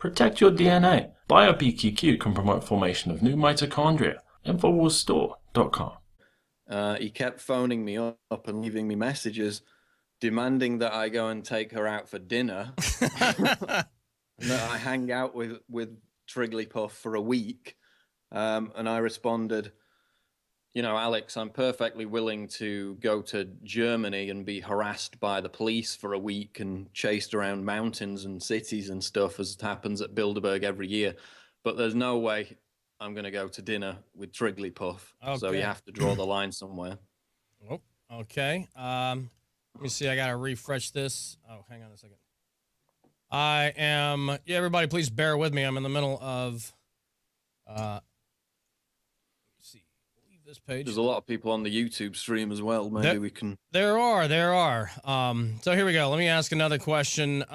Protect your DNA. BioPQQ can promote formation of new mitochondria. Infowarsstore.com. He kept phoning me up and leaving me messages demanding that I go and take her out for dinner and that I hang out with Trigglypuff for a week. And I responded, Alex, I'm perfectly willing to go to Germany and be harassed by the police for a week and chased around mountains and cities and stuff, as it happens at Bilderberg every year. But there's no way I'm going to go to dinner with Trigglypuff. Okay. So you have to draw the line somewhere. Oh, okay. Let me see. I got to refresh this. Oh, hang on a second. Everybody, please bear with me. I'm in the middle of, this page. There's a lot of people on the YouTube stream as well. Maybe we can. There are. So here we go. Let me ask another question.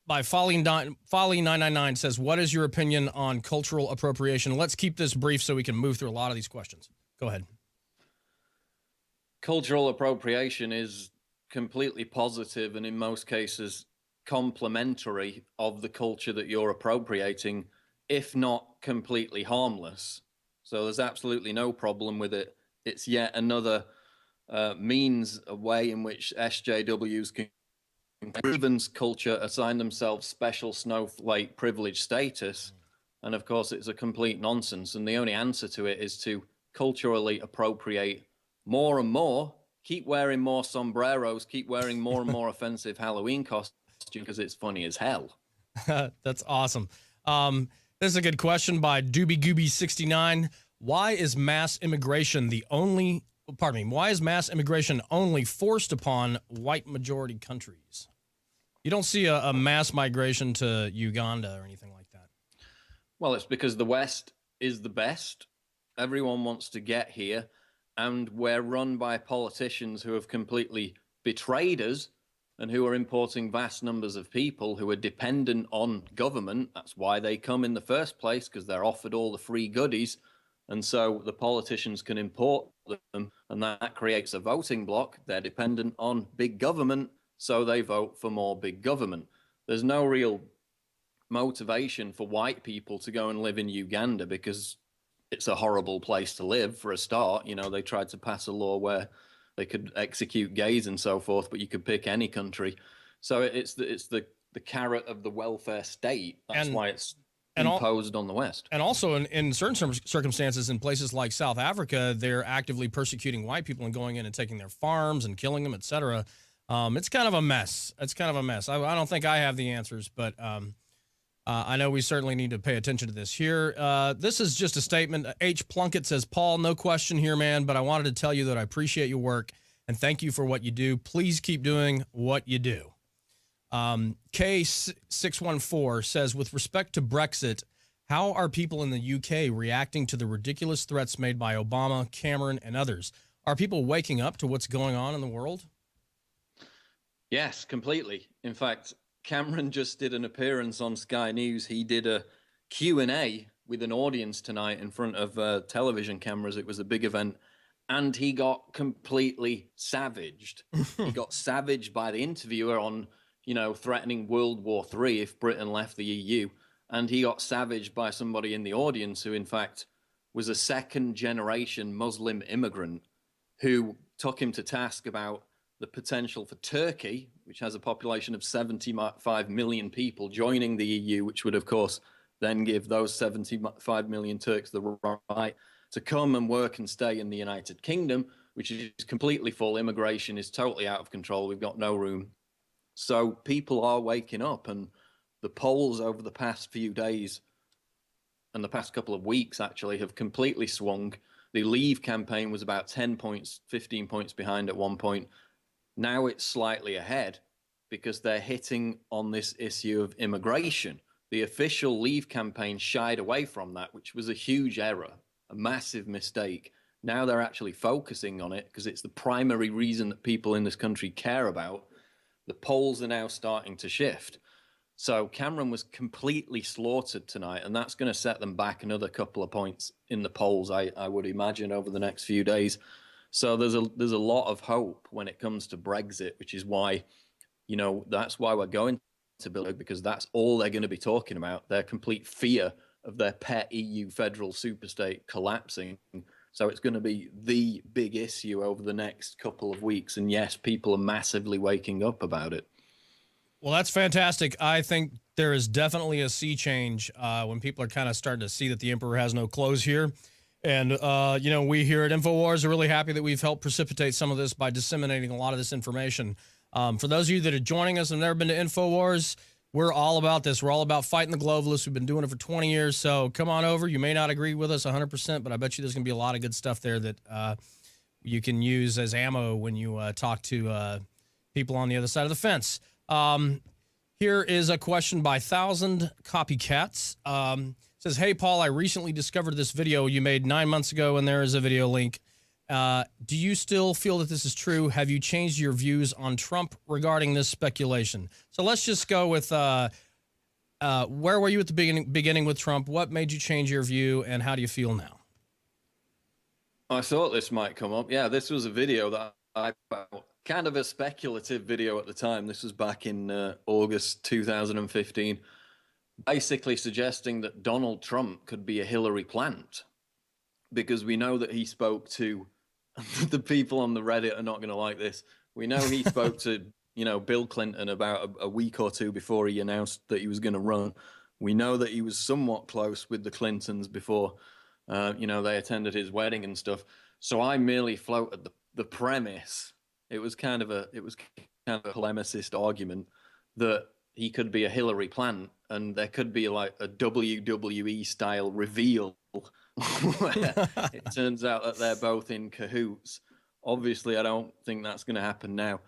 By Folly999 says, what is your opinion on cultural appropriation? Let's keep this brief so we can move through a lot of these questions. Go ahead. Cultural appropriation is completely positive and in most cases complementary of the culture that you're appropriating, if not completely harmless. So there's absolutely no problem with it. It's yet another means, a way in which SJWs can grievance culture, assign themselves special snowflake privilege status. And of course, it's a complete nonsense. And the only answer to it is to culturally appropriate more and more, keep wearing more sombreros, keep wearing more and more offensive Halloween costumes because it's funny as hell. That's awesome. This is a good question by DoobieGooby69. Why is mass immigration only forced upon white majority countries? You don't see a mass migration to Uganda or anything like that. Well, it's because the West is the best. Everyone wants to get here, and we're run by politicians who have completely betrayed us and who are importing vast numbers of people who are dependent on government. That's why they come in the first place, because they're offered all the free goodies. And so the politicians can import them, and that creates a voting bloc. They're dependent on big government, so they vote for more big government. There's no real motivation for white people to go and live in Uganda because it's a horrible place to live for a start. They tried to pass a law where they could execute gays and so forth, but you could pick any country. So it's the carrot of the welfare state. That's why it's imposed on the West. And also in certain circumstances, in places like South Africa, they're actively persecuting white people and going in and taking their farms and killing them, etc. It's kind of a mess. I don't think I have the answers, but I know we certainly need to pay attention to this here. This is just a statement. H. Plunkett says, Paul, no question here, man, but I wanted to tell you that I appreciate your work and thank you for what you do. Please keep doing what you do. K614 says, with respect to Brexit, how are people in the UK reacting to the ridiculous threats made by Obama, Cameron, and others? Are people waking up to what's going on in the world? Yes, completely. In fact, Cameron just did an appearance on Sky News. He did a Q&A with an audience tonight in front of television cameras. It was a big event. And he got completely savaged. He got savaged by the interviewer on, threatening World War III if Britain left the EU. And he got savaged by somebody in the audience who, in fact, was a second-generation Muslim immigrant who took him to task about the potential for Turkey, which has a population of 75 million people, joining the EU, which would, of course, then give those 75 million Turks the right to come and work and stay in the United Kingdom, which is completely full. Immigration is totally out of control. We've got no room. So people are waking up, and the polls over the past few days and the past couple of weeks actually have completely swung. The Leave campaign was about 10 points, 15 points behind at one point. Now it's slightly ahead because they're hitting on this issue of immigration. The official Leave campaign shied away from that, which was a huge error, a massive mistake. Now they're actually focusing on it because it's the primary reason that people in this country care about. The polls are now starting to shift. So Cameron was completely slaughtered tonight, and that's going to set them back another couple of points in the polls, I would imagine, over the next few days. So there's a lot of hope when it comes to Brexit, which is why, that's why we're going accountability, because that's all they're going to be talking about, their complete fear of their pet EU federal superstate collapsing. So it's going to be the big issue over the next couple of weeks. And yes, people are massively waking up about it. Well, that's fantastic. I think there is definitely a sea change when people are kind of starting to see that the emperor has no clothes here. And, you know, we here at Infowars are really happy that we've helped precipitate some of this by disseminating a lot of this information. For those of you that are joining us and have never been to Infowars, we're all about this. We're all about fighting the globalists. We've been doing it for 20 years. So come on over. You may not agree with us 100%, but I bet you there's going to be a lot of good stuff there that you can use as ammo when you talk to people on the other side of the fence. Here is a question by 1,000 Copycats. Says, hey, Paul, I recently discovered this video you made 9 months ago, and there is a video link. Do you still feel that this is true? Have you changed your views on Trump regarding this speculation? So let's just go with where were you at the beginning with Trump? What made you change your view, and how do you feel now? I thought this might come up. Yeah, this was a video that I found, kind of a speculative video at the time. This was back in August 2015, basically suggesting that Donald Trump could be a Hillary plant, because we know that he spoke to the people on the Reddit are not going to like this. We know he spoke to, you know, Bill Clinton about a week or two before he announced that he was going to run. We know that he was somewhat close with the Clintons before, you know, they attended his wedding and stuff. So I merely floated the premise. It was kind of a polemicist argument that he could be a Hillary plant, and there could be like a WWE style reveal where it turns out that they're both in cahoots. Obviously, I don't think that's going to happen now.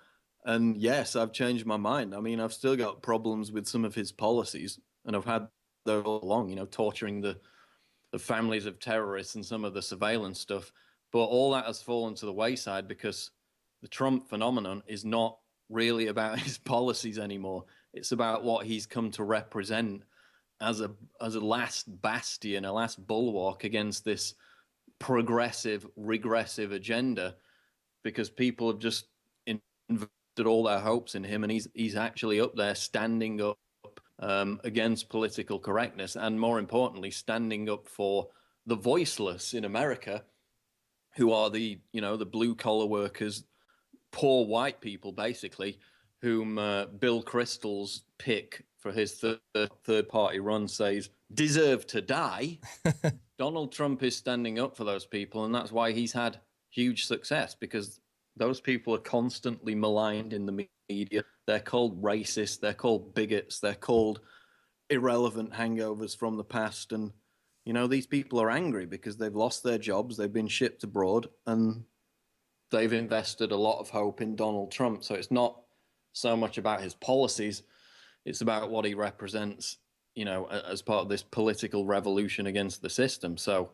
And yes, I've changed my mind. I mean, I've still got problems with some of his policies, and I've had those all along, you know, torturing the families of terrorists and some of the surveillance stuff. But all that has fallen to the wayside because the Trump phenomenon is not really about his policies anymore. It's about what he's come to represent as a last bastion, a last bulwark against this progressive, regressive agenda, because people have just invested all their hopes in him, and he's actually up there standing up against political correctness, and more importantly, standing up for the voiceless in America, who are the blue collar workers, poor white people, basically, whom Bill Kristol's pick for his third party run says deserve to die. Donald Trump is standing up for those people, and that's why he's had huge success, because those people are constantly maligned in the media. They're called racist, they're called bigots, they're called irrelevant hangovers from the past. And, you know, these people are angry because they've lost their jobs, they've been shipped abroad, and they've invested a lot of hope in Donald Trump. So it's not so much about his policies, it's about what he represents, you know, as part of this political revolution against the system. So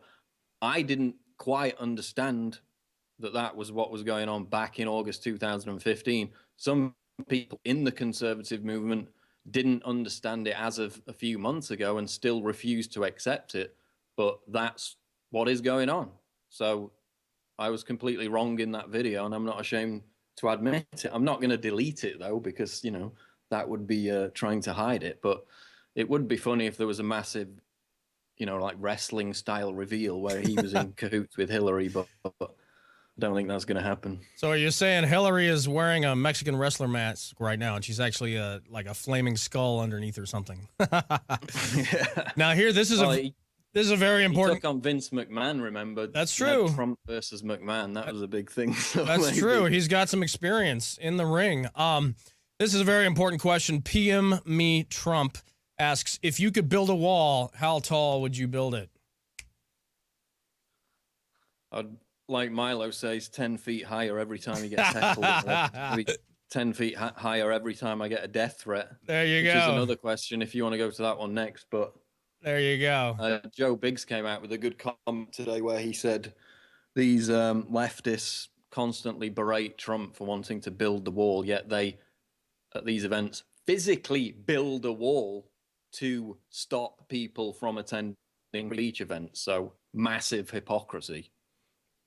I didn't quite understand that was what was going on back in August 2015. Some people in the conservative movement didn't understand it as of a few months ago and still refuse to accept it. But that's what is going on. So I was completely wrong in that video, and I'm not ashamed to admit it. I'm not going to delete it, though, because, you know, that would be trying to hide it. But it would be funny if there was a massive, you know, like wrestling style reveal where he was in cahoots with Hillary, but I don't think that's going to happen. So are you saying Hillary is wearing a Mexican wrestler mask right now, and she's actually like a flaming skull underneath or something? Yeah. Now here, this is a very important. He took on Vince McMahon, remember? That's true. Trump versus McMahon. That was a big thing. So that's maybe. true. He's got some experience in the ring. This is a very important question. PM Me Trump asks, if you could build a wall, how tall would you build it? I'd, like Milo says, 10 feet higher every time he gets tackled. Maybe 10 feet higher every time I get a death threat. There you go. Which is another question if you want to go to that one next. But there you go. Joe Biggs came out with a good comment today where he said these leftists constantly berate Trump for wanting to build the wall, yet they, at these events, physically build a wall to stop people from attending each event. So massive hypocrisy.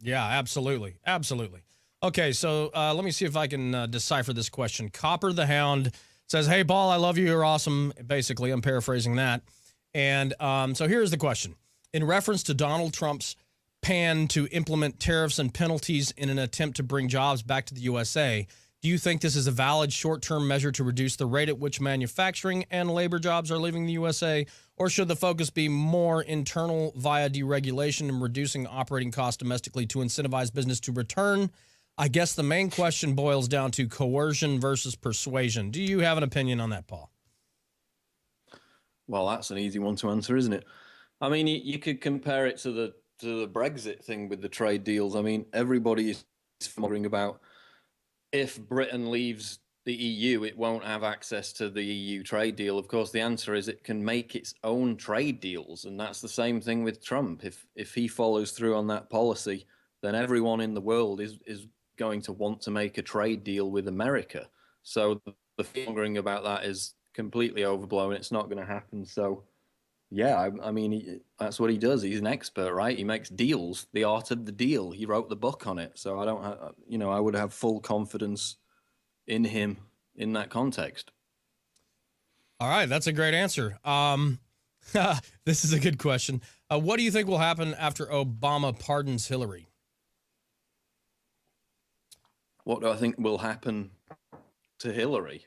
Yeah, absolutely. Absolutely. Okay, so let me see if I can decipher this question. Copper the Hound Says, hey, Paul, I love you. You're awesome. Basically, I'm paraphrasing that. And so here's the question. In reference to Donald Trump's plan to implement tariffs and penalties in an attempt to bring jobs back to the USA, do you think this is a valid short-term measure to reduce the rate at which manufacturing and labor jobs are leaving the USA? Or should the focus be more internal via deregulation and reducing operating costs domestically to incentivize business to return? I guess the main question boils down to coercion versus persuasion. Do you have an opinion on that, Paul? Well, that's an easy one to answer, isn't it? I mean, you could compare it to the Brexit thing with the trade deals. I mean, everybody is wondering about if Britain leaves the EU, it won't have access to the EU trade deal. Of course, the answer is it can make its own trade deals, and that's the same thing with Trump. If he follows through on that policy, then everyone in the world is going to want to make a trade deal with America. So the fear-mongering about that is completely overblown. It's not going to happen. So, yeah, I mean, that's what he does. He's an expert, right? He makes deals, the art of the deal. He wrote the book on it. So I don't, I would have full confidence in him in that context. All right, that's a great answer. This is a good question. What do you think will happen after Obama pardons Hillary? What do I think will happen to Hillary?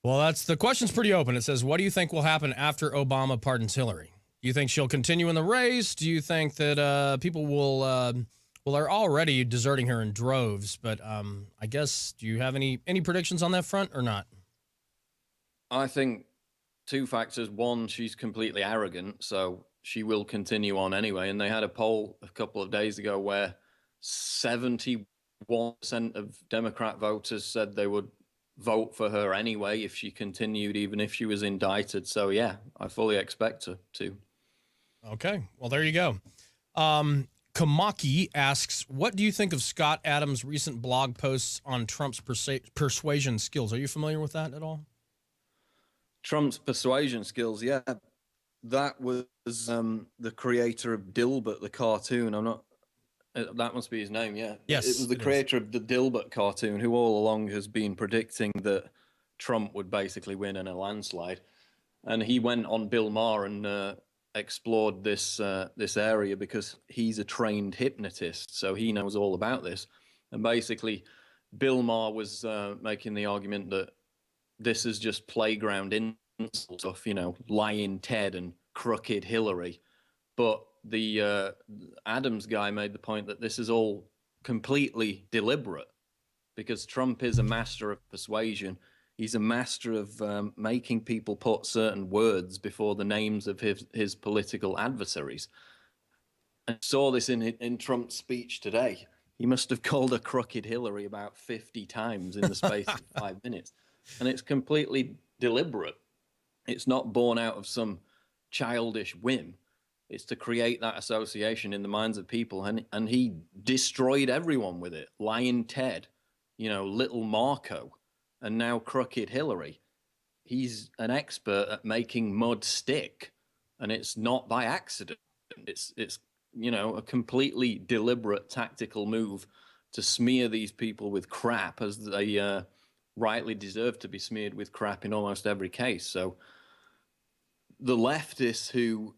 Well, the question's pretty open. It says, what do you think will happen after Obama pardons Hillary? Do you think she'll continue in the race? Do you think that people will, they're already deserting her in droves, but I guess, do you have any predictions on that front or not? I think two factors. One, she's completely arrogant, so she will continue on anyway. And they had a poll a couple of days ago where 71% of Democrat voters said they would vote for her anyway if she continued, even if she was indicted. So, yeah, I fully expect her to. Okay, well, there you go. Kamaki asks, what do you think of Scott Adams' recent blog posts on Trump's persuasion skills? Are you familiar with that at all? Trump's persuasion skills, yeah. That was the creator of Dilbert, the cartoon. That must be his name, yeah. Yes. It was the creator of the Dilbert cartoon who all along has been predicting that Trump would basically win in a landslide. And he went on Bill Maher and explored this area because he's a trained hypnotist, so he knows all about this. And basically, Bill Maher was making the argument that this is just playground insult stuff, lying Ted and crooked Hillary. But the Adams guy made the point that this is all completely deliberate because Trump is a master of persuasion. He's a master of making people put certain words before the names of his political adversaries. I saw this in Trump's speech today. He must have called her crooked Hillary about 50 times in the space of 5 minutes. And it's completely deliberate. It's not born out of some childish whim. It's to create that association in the minds of people. And he destroyed everyone with it. Lying Ted, little Marco, and now crooked Hillary. He's an expert at making mud stick. And it's not by accident. It's a completely deliberate tactical move to smear these people with crap as they rightly deserve to be smeared with crap in almost every case. So the leftists who,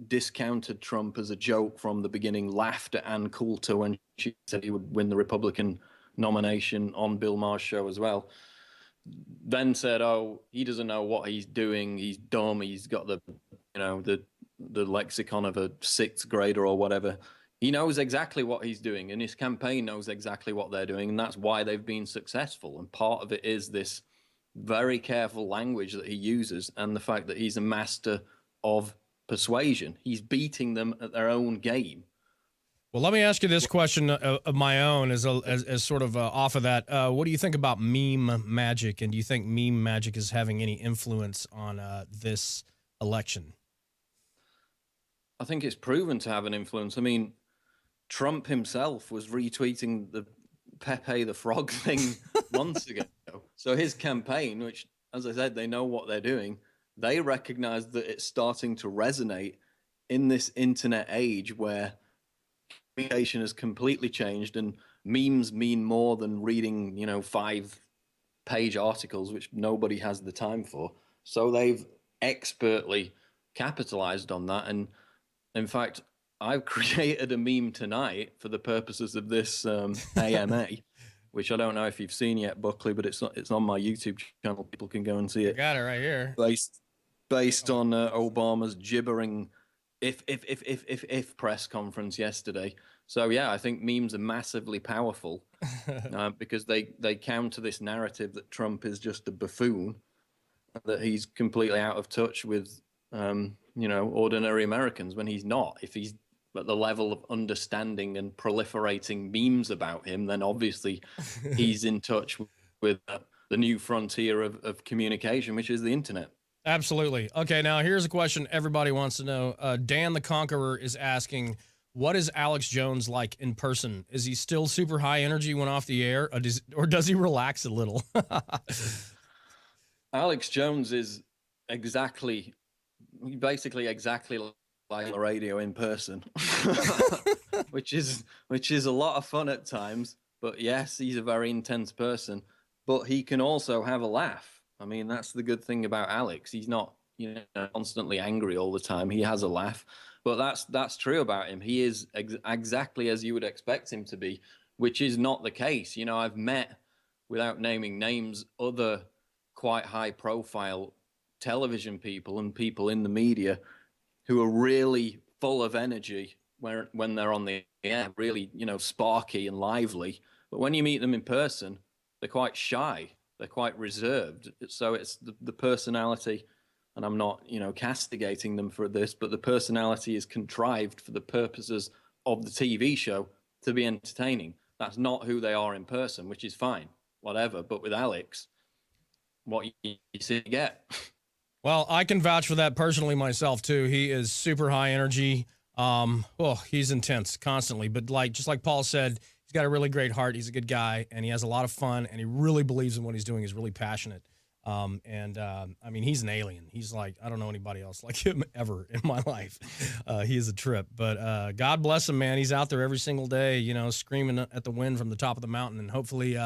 discounted Trump as a joke from the beginning, laughed at Ann Coulter when she said he would win the Republican nomination on Bill Maher's show as well, then said, oh, he doesn't know what he's doing. He's dumb. He's got the lexicon of a sixth grader or whatever. He knows exactly what he's doing, and his campaign knows exactly what they're doing, and that's why they've been successful. And part of it is this very careful language that he uses and the fact that he's a master of persuasion. He's beating them at their own game. Well, let me ask you this question of my own as sort of off of that. What do you think about meme magic, and do you think meme magic is having any influence on this election? I think it's proven to have an influence. I mean, Trump himself was retweeting the Pepe the Frog thing months ago. So his campaign, which, as I said, they know what they're doing, they recognize that it's starting to resonate in this internet age where communication has completely changed and memes mean more than reading, 5 page articles, which nobody has the time for. So they've expertly capitalized on that. And in fact, I've created a meme tonight for the purposes of this AMA, which I don't know if you've seen yet, Buckley, but it's on my YouTube channel. People can go and see I it. got it right here. Based on Obama's gibbering if press conference yesterday. So yeah, I think memes are massively powerful because they counter this narrative that Trump is just a buffoon, that he's completely out of touch with ordinary Americans, when he's not. If he's at the level of understanding and proliferating memes about him, then obviously he's in touch with the new frontier of communication, which is the internet. Absolutely. Okay, now here's a question everybody wants to know. Dan the Conqueror is asking, what is Alex Jones like in person? Is he still super high energy when off the air, or does he relax a little? Alex Jones is basically exactly like the radio in person, which is a lot of fun at times. But yes, he's a very intense person, but he can also have a laugh. I mean, that's the good thing about Alex. He's not, constantly angry all the time. He has a laugh, but that's true about him. He is exactly as you would expect him to be, which is not the case. I've met, without naming names, other quite high-profile television people and people in the media who are really full of energy when they're on the air, really, sparky and lively. But when you meet them in person, they're quite shy. They're quite reserved. So it's the personality, and I'm not, castigating them for this, but the personality is contrived for the purposes of the TV show to be entertaining. That's not who they are in person, which is fine, whatever. But with Alex, what you see, you get. Well, I can vouch for that personally myself too. He is super high energy. He's intense constantly, but just like Paul said, he's got a really great heart. He's a good guy, and he has a lot of fun, and he really believes in what he's doing. He's really passionate. I mean, he's an alien. He's like, I don't know anybody else like him ever in my life. He is a trip, but God bless him, man. He's out there every single day, screaming at the wind from the top of the mountain, and hopefully,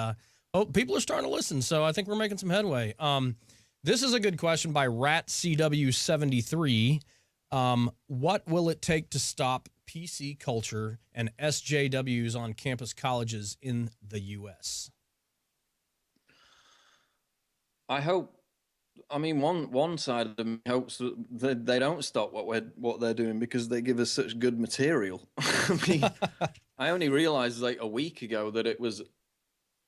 people are starting to listen. So I think we're making some headway. This is a good question by RatCW73. What will it take to stop PC culture and SJWs on campus colleges in the U.S.? I hope. I mean, one side of them hopes that they don't stop what they're doing, because they give us such good material. I mean, I only realized like a week ago that it was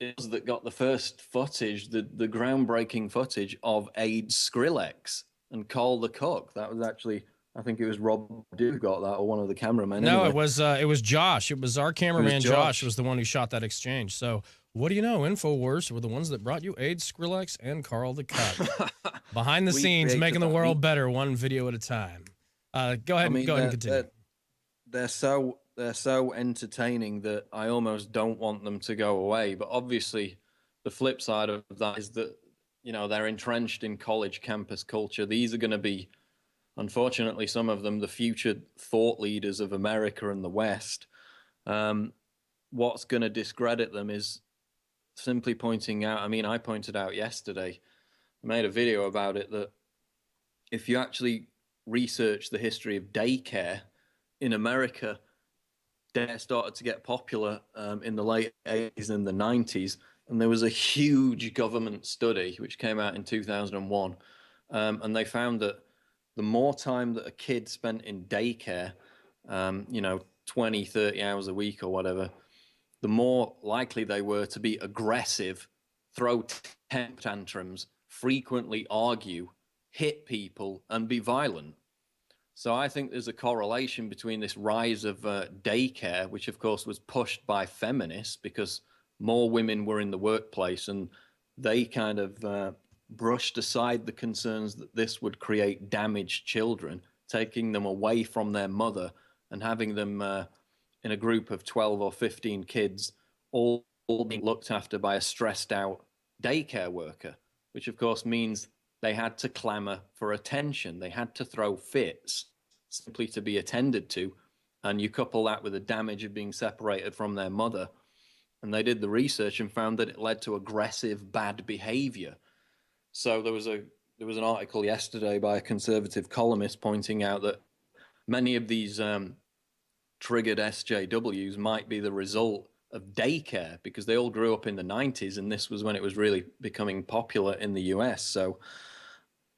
that got the first footage, the groundbreaking footage of Aid Skrillex and Carl the Cook. That was actually, I think it was Rob who got that, or one of the cameramen. No, anyway. it was Josh. It was our cameraman. Josh was the one who shot that exchange. So what do you know? Infowars were the ones that brought you Aid Skrillex and Carl the Cook. Behind the scenes, making the world better, one video at a time. Go ahead and continue. They're so entertaining that I almost don't want them to go away. But obviously, the flip side of that is that, they're entrenched in college campus culture. These are going to be, unfortunately, some of them, the future thought leaders of America and the West. What's going to discredit them is simply pointing out, I pointed out yesterday, I made a video about it, that if you actually research the history of daycare in America, daycare started to get popular in the late 80s and the 90s. And there was a huge government study which came out in 2001. And they found that the more time that a kid spent in daycare, 20, 30 hours a week or whatever, the more likely they were to be aggressive, throw temper tantrums, frequently argue, hit people, and be violent. So I think there's a correlation between this rise of daycare, which of course was pushed by feminists because more women were in the workplace, and they kind of brushed aside the concerns that this would create damaged children, taking them away from their mother and having them in a group of 12 or 15 kids, all being looked after by a stressed out daycare worker, which of course means they had to clamor for attention. They had to throw fits simply to be attended to. And you couple that with the damage of being separated from their mother. and they did the research and found that it led to aggressive bad behavior. So there was an article yesterday by a conservative columnist pointing out that many of these triggered SJWs might be the result of daycare, because they all grew up in the 90s, and this was when it was really becoming popular in the US. So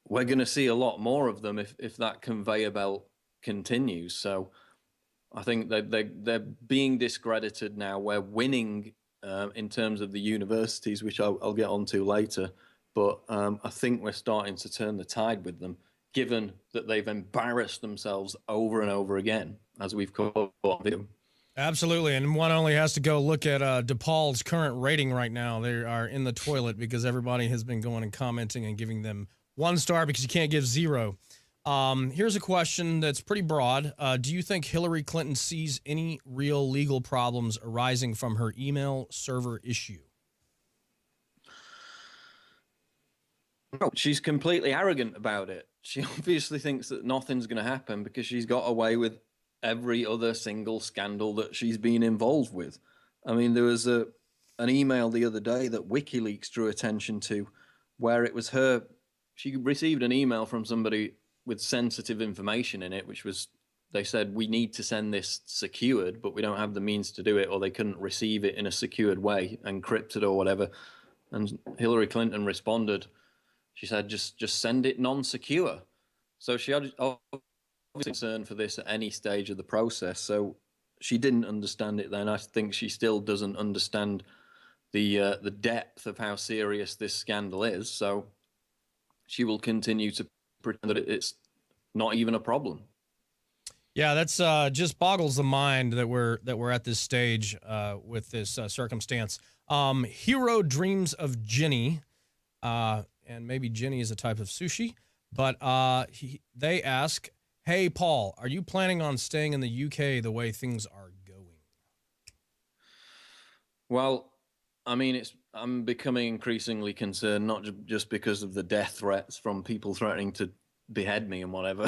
we're going to see a lot more of them if that conveyor belt continues. So I think they're being discredited now. We're winning in terms of the universities, which I'll get onto later. But I think we're starting to turn the tide with them, given that they've embarrassed themselves over and over again, as we've caught on video. Absolutely, and one only has to go look at DePaul's current rating right now. They are in the toilet because everybody has been going and commenting and giving them 1 star because you can't give 0. Here's a question that's pretty broad. Do you think Hillary Clinton sees any real legal problems arising from her email server issue? No, she's completely arrogant about it. She obviously thinks that nothing's going to happen because she's got away with every other single scandal that she's been involved with. I mean, there was an email the other day that WikiLeaks drew attention to, where it was her. She received an email from somebody with sensitive information in it, which was, they said, we need to send this secured, but we don't have the means to do it, or they couldn't receive it in a secured way, encrypted or whatever. And Hillary Clinton responded. She said, just send it non-secure. So she had concern for this at any stage of the process. So she didn't understand it then. I think she still doesn't understand the depth of how serious this scandal is. So she will continue to pretend that it's not even a problem. Yeah, that's just boggles the mind that we're at this stage with this circumstance. Hero dreams of Jenny, and maybe Jenny is a type of sushi. But they ask, hey, Paul, are you planning on staying in the UK the way things are going? Well, I mean, I'm becoming increasingly concerned, not just because of the death threats from people threatening to behead me and whatever.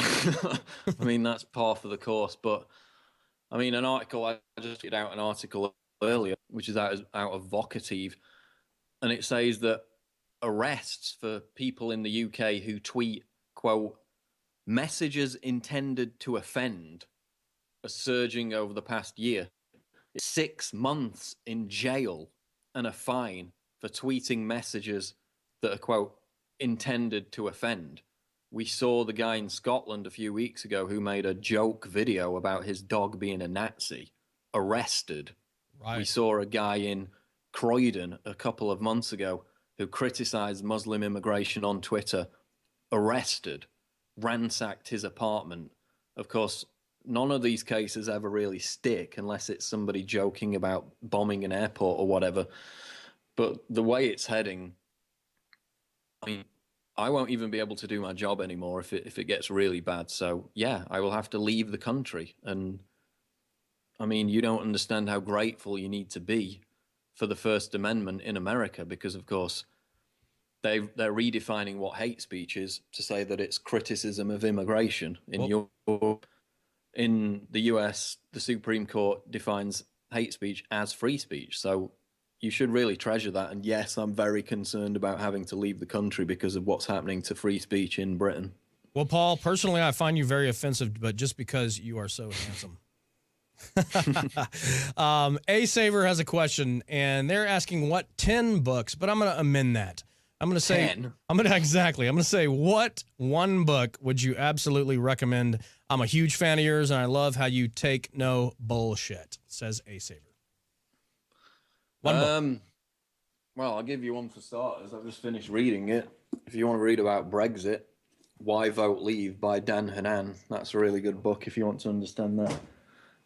I mean, that's par for the course. But I mean, I just put out an article earlier, which is out of Vocative, and it says that arrests for people in the UK who tweet, quote, messages intended to offend are surging over the past year. 6 months in jail and a fine for tweeting messages that are, quote, intended to offend. We saw the guy in Scotland a few weeks ago who made a joke video about his dog being a Nazi, arrested. Right. We saw a guy in Croydon a couple of months ago who criticized Muslim immigration on Twitter, arrested, ransacked his apartment. Of course, none of these cases ever really stick unless it's somebody joking about bombing an airport or whatever. But the way it's heading, I mean, I won't even be able to do my job anymore if it gets really bad. So yeah, I will have to leave the country. And I mean, you don't understand how grateful you need to be for the First Amendment in America, because of course they're redefining what hate speech is to say that it's criticism of immigration. In the US, the Supreme Court defines hate speech as free speech. So you should really treasure that. And yes, I'm very concerned about having to leave the country because of what's happening to free speech in Britain. Well, Paul, personally, I find you very offensive, but just because you are so handsome. A Saver has a question, and they're asking what 10 books, but I'm going to amend that. I'm going to say 10? I'm going to say, what one book would you absolutely recommend? I'm a huge fan of yours, and I love how you take no bullshit, says A Saver. One book. Well, I'll give you one for starters. I've just finished reading it. If you want to read about Brexit, Why Vote Leave by Dan Hanan. That's a really good book if you want to understand that.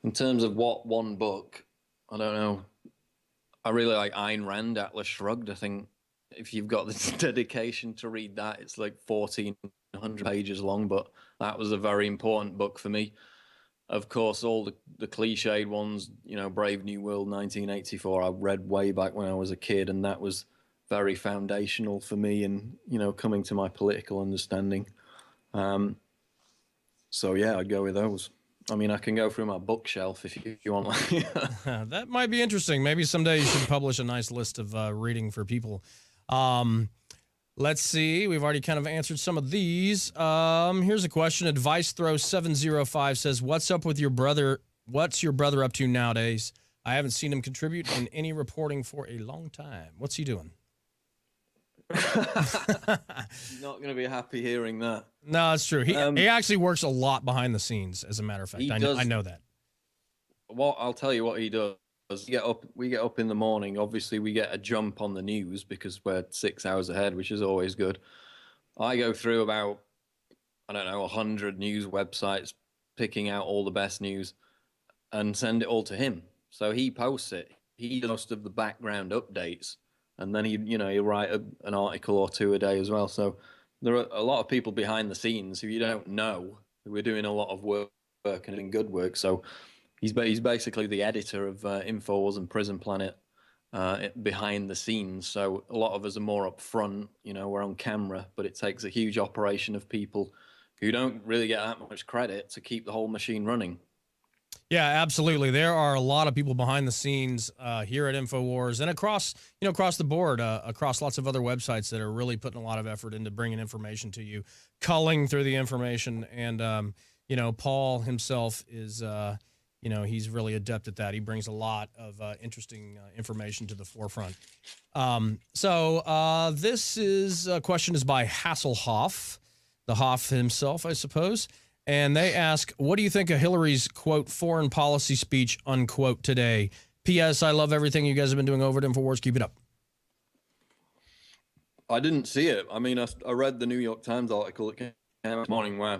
In terms of what one book, I don't know. I really like Ayn Rand, Atlas Shrugged. I think if you've got the dedication to read that, it's like 1,400 pages long, but that was a very important book for me. Of course, all the cliched ones, you know, Brave New World, 1984, I read way back when I was a kid, and that was very foundational for me in, you know, coming to my political understanding. So yeah, I'd go with those. I mean, I can go through my bookshelf if you want. That might be interesting. Maybe someday you should publish a nice list of reading for people. Let's see. We've already kind of answered some of these. Here's a question. Advice Throw 705 says, "What's up with your brother? What's your brother up to nowadays? I haven't seen him contribute in any reporting for a long time. What's he doing?" Not going to be happy hearing that. No, it's true. He actually works a lot behind the scenes, as a matter of fact. I know that. Well, I'll tell you what he does. We get up in the morning. Obviously, we get a jump on the news because we're 6 hours ahead, which is always good. I go through about, I don't know, 100 news websites, picking out all the best news and send it all to him. So he posts it. He does most of the background updates. And then he'll write an article or two a day as well. So there are a lot of people behind the scenes who you don't know who are doing a lot of work and doing good work. So he's basically the editor of Infowars and Prison Planet behind the scenes. So a lot of us are more up front. We're on camera, but it takes a huge operation of people who don't really get that much credit to keep the whole machine running. Yeah, absolutely. There are a lot of people behind the scenes here at Infowars and across the board, across lots of other websites that are really putting a lot of effort into bringing information to you, culling through the information. And, Paul himself is, he's really adept at that. He brings a lot of interesting information to the forefront. This question is by Hasselhoff, the Hoff himself, I suppose. And they ask, what do you think of Hillary's, quote, foreign policy speech, unquote, today? P.S. I love everything you guys have been doing over at Infowars. Keep it up. I didn't see it. I mean, I read the New York Times article that came out this morning where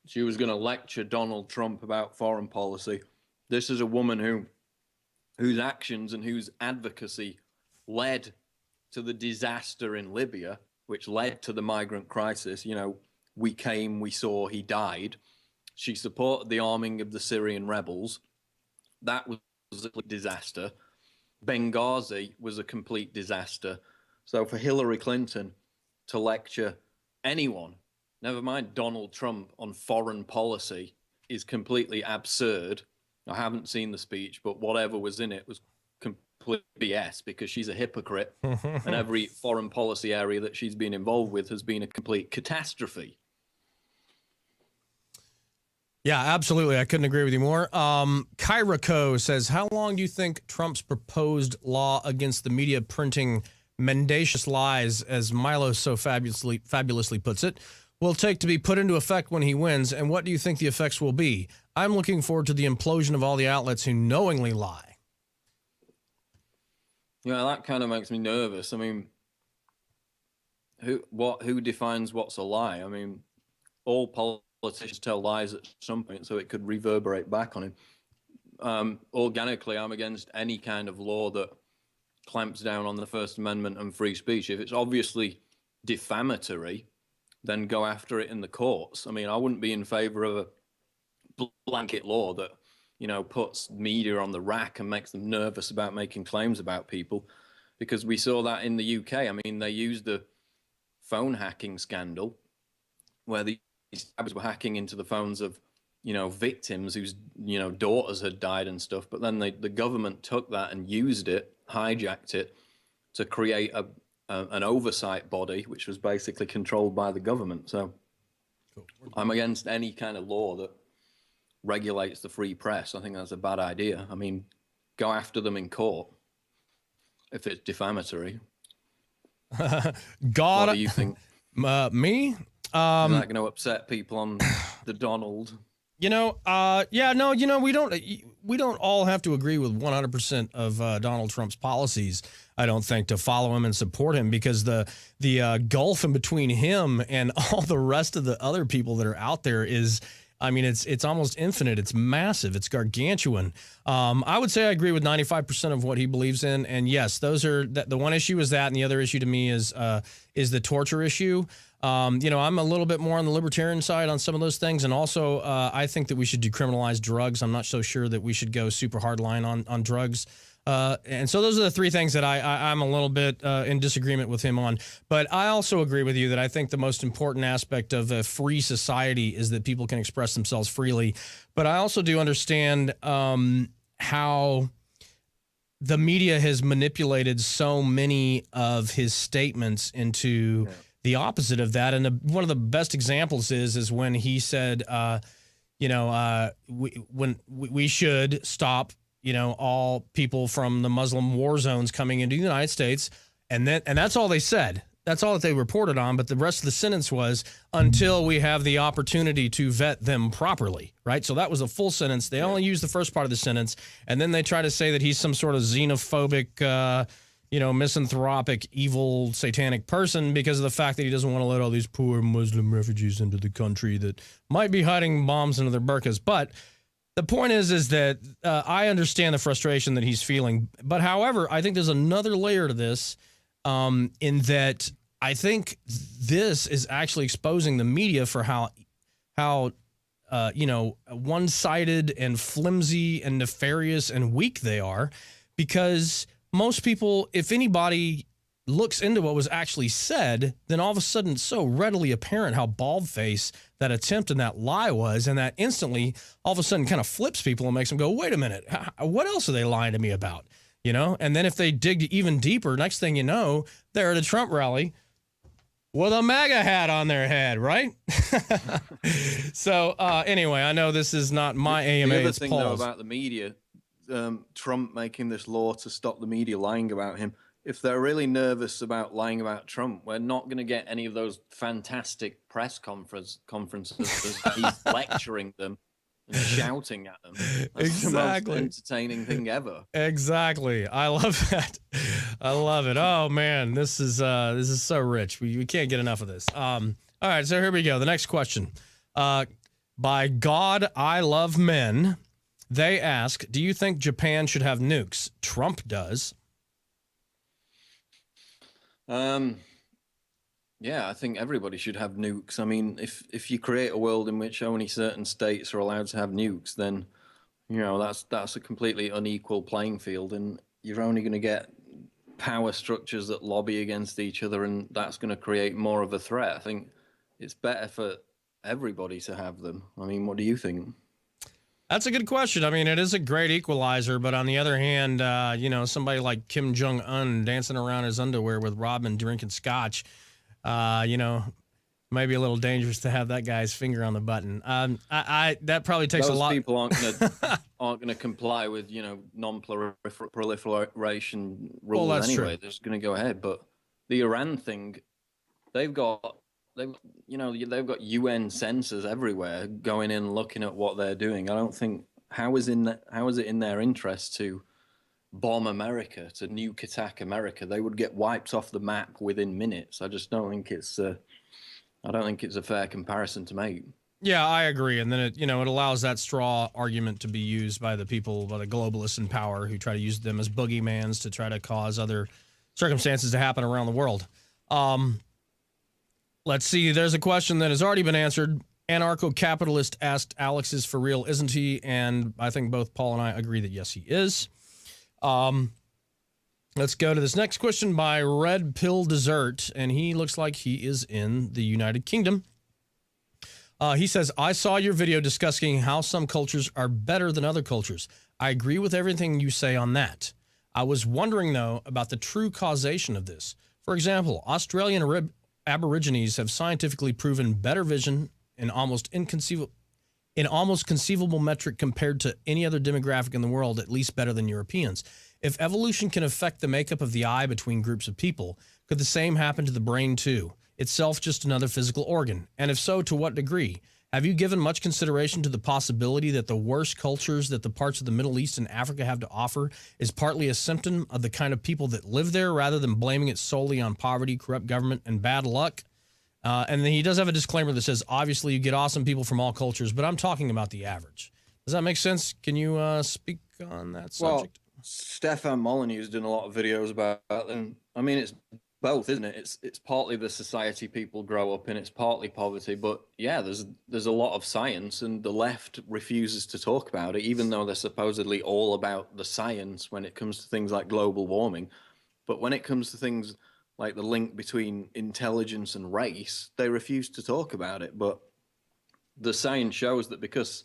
she was going to lecture Donald Trump about foreign policy. This is a woman whose actions and whose advocacy led to the disaster in Libya, which led to the migrant crisis. We came, we saw, he died. She supported the arming of the Syrian rebels. That was a complete disaster. Benghazi was a complete disaster. So for Hillary Clinton to lecture anyone, never mind Donald Trump, on foreign policy is completely absurd. I haven't seen the speech, but whatever was in it was complete BS because she's a hypocrite and every foreign policy area that she's been involved with has been a complete catastrophe. Yeah, absolutely. I couldn't agree with you more. Kyra Co says, how long do you think Trump's proposed law against the media printing mendacious lies, as Milo so fabulously puts it, will take to be put into effect when he wins? And what do you think the effects will be? I'm looking forward to the implosion of all the outlets who knowingly lie. Yeah, that kind of makes me nervous. I mean, who defines what's a lie? I mean, all politicians tell lies at some point, so it could reverberate back on him. Organically, I'm against any kind of law that clamps down on the First Amendment and free speech. If it's obviously defamatory, then go after it in the courts. I mean, I wouldn't be in favor of a blanket law that, puts media on the rack and makes them nervous about making claims about people, because we saw that in the UK. I mean, they used the phone hacking scandal where these hackers were hacking into the phones of, victims whose, daughters had died and stuff. But then the government took that and used it, hijacked it to create an oversight body, which was basically controlled by the government. So cool. I'm against any kind of law that regulates the free press. I think that's a bad idea. I mean, go after them in court if it's defamatory. God, what do you think? Me? Is that going to upset people on the Donald? We don't all have to agree with 100% of Donald Trump's policies, I don't think, to follow him and support him, because the gulf in between him and all the rest of the other people that are out there is, I mean, it's almost infinite. It's massive. It's gargantuan. I would say I agree with 95% of what he believes in. And yes, those are the one issue is that, and the other issue to me is the torture issue. I'm a little bit more on the libertarian side on some of those things. And also, I think that we should decriminalize drugs. I'm not so sure that we should go super hard line on drugs. And so those are the three things that I'm a little bit in disagreement with him on. But I also agree with you that I think the most important aspect of a free society is that people can express themselves freely. But I also do understand how the media has manipulated so many of his statements into the opposite of that. And one of the best examples is when he said, we should stop, all people from the Muslim war zones coming into the United States. And that's all they said. That's all that they reported on. But the rest of the sentence was until we have the opportunity to vet them properly. Right. So that was a full sentence. They only used the first part of the sentence. And then they try to say that he's some sort of xenophobic, misanthropic, evil, satanic person because of the fact that he doesn't want to let all these poor Muslim refugees into the country that might be hiding bombs into their burqas. But the point is that I understand the frustration that he's feeling. But however, I think there's another layer to this in that I think this is actually exposing the media for how one-sided and flimsy and nefarious and weak they are, because most people, if anybody looks into what was actually said, then all of a sudden it's so readily apparent how bald-faced that attempt and that lie was, and that instantly all of a sudden kind of flips people and makes them go, wait a minute, what else are they lying to me about? And then if they dig even deeper, next thing you know, they're at a Trump rally with a MAGA hat on their head, right? So anyway, I know this is not my AMA. The other it's thing, Paul's. though, about the media, Trump making this law to stop the media lying about him. If they're really nervous about lying about Trump, we're not going to get any of those fantastic press conferences as he's lecturing them and shouting at them. That's Exactly. the most entertaining thing ever. Exactly. I love that. I love it. Oh man, this is so rich. We can't get enough of this. All right, so here we go. The next question. By God, I love men. They ask, do you think Japan should have nukes? Trump does. Yeah, I think everybody should have nukes. I mean, if you create a world in which only certain states are allowed to have nukes, then that's a completely unequal playing field, and you're only going to get power structures that lobby against each other, and that's going to create more of a threat. I think it's better for everybody to have them. I mean, what do you think? That's a good question. I mean, it is a great equalizer, but on the other hand, somebody like Kim Jong-un dancing around his underwear with Robin drinking scotch, might be a little dangerous to have that guy's finger on the button. That probably takes a lot. Those people aren't gonna comply with non-proliferation rules that's anyway. true. They're just gonna go ahead. But the Iran thing, they've got UN censors everywhere going in looking at what they're doing. I don't think how is it in their interest to bomb America, to nuke attack America? They would get wiped off the map within minutes. I just don't think it's a fair comparison to make. Yeah, I agree. And then it allows that straw argument to be used by the globalists in power who try to use them as boogeymans to try to cause other circumstances to happen around the world. Let's see. There's a question that has already been answered. Anarcho-capitalist asked, Alex is for real, isn't he? And I think both Paul and I agree that yes, he is. Let's go to this next question by Red Pill Dessert, and he looks like he is in the United Kingdom. He says, I saw your video discussing how some cultures are better than other cultures. I agree with everything you say on that. I was wondering, though, about the true causation of this. For example, Australian Aborigines have scientifically proven better vision in almost conceivable metric compared to any other demographic in the world, at least better than Europeans. If evolution can affect the makeup of the eye between groups of people, could the same happen to the brain too? Itself just another physical organ? And if so, to what degree? Have you given much consideration to the possibility that the worst cultures that the parts of the Middle East and Africa have to offer is partly a symptom of the kind of people that live there rather than blaming it solely on poverty, corrupt government, and bad luck? And then he does have a disclaimer that says, obviously you get awesome people from all cultures, but I'm talking about the average. Does that make sense? Can you speak on that subject? Well, Stefan Molyneux's done a lot of videos about that, and I mean, it's both, isn't it? It's partly the society people grow up in, it's partly poverty, but yeah, there's a lot of science, and the left refuses to talk about it, even though they're supposedly all about the science when it comes to things like global warming. But when it comes to things like the link between intelligence and race, they refuse to talk about it. But the science shows that because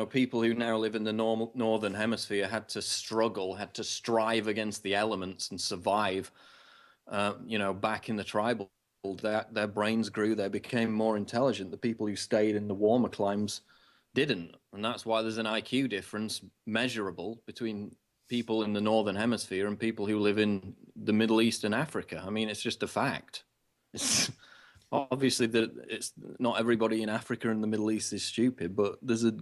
people who now live in the northern hemisphere had to struggle, had to strive against the elements and survive back in the tribal, their brains grew, they became more intelligent. The people who stayed in the warmer climes didn't. And that's why there's an IQ difference measurable between people in the northern hemisphere and people who live in the Middle East and Africa. I mean, it's just a fact. It's obviously that it's not everybody in Africa and the Middle East is stupid, but there's a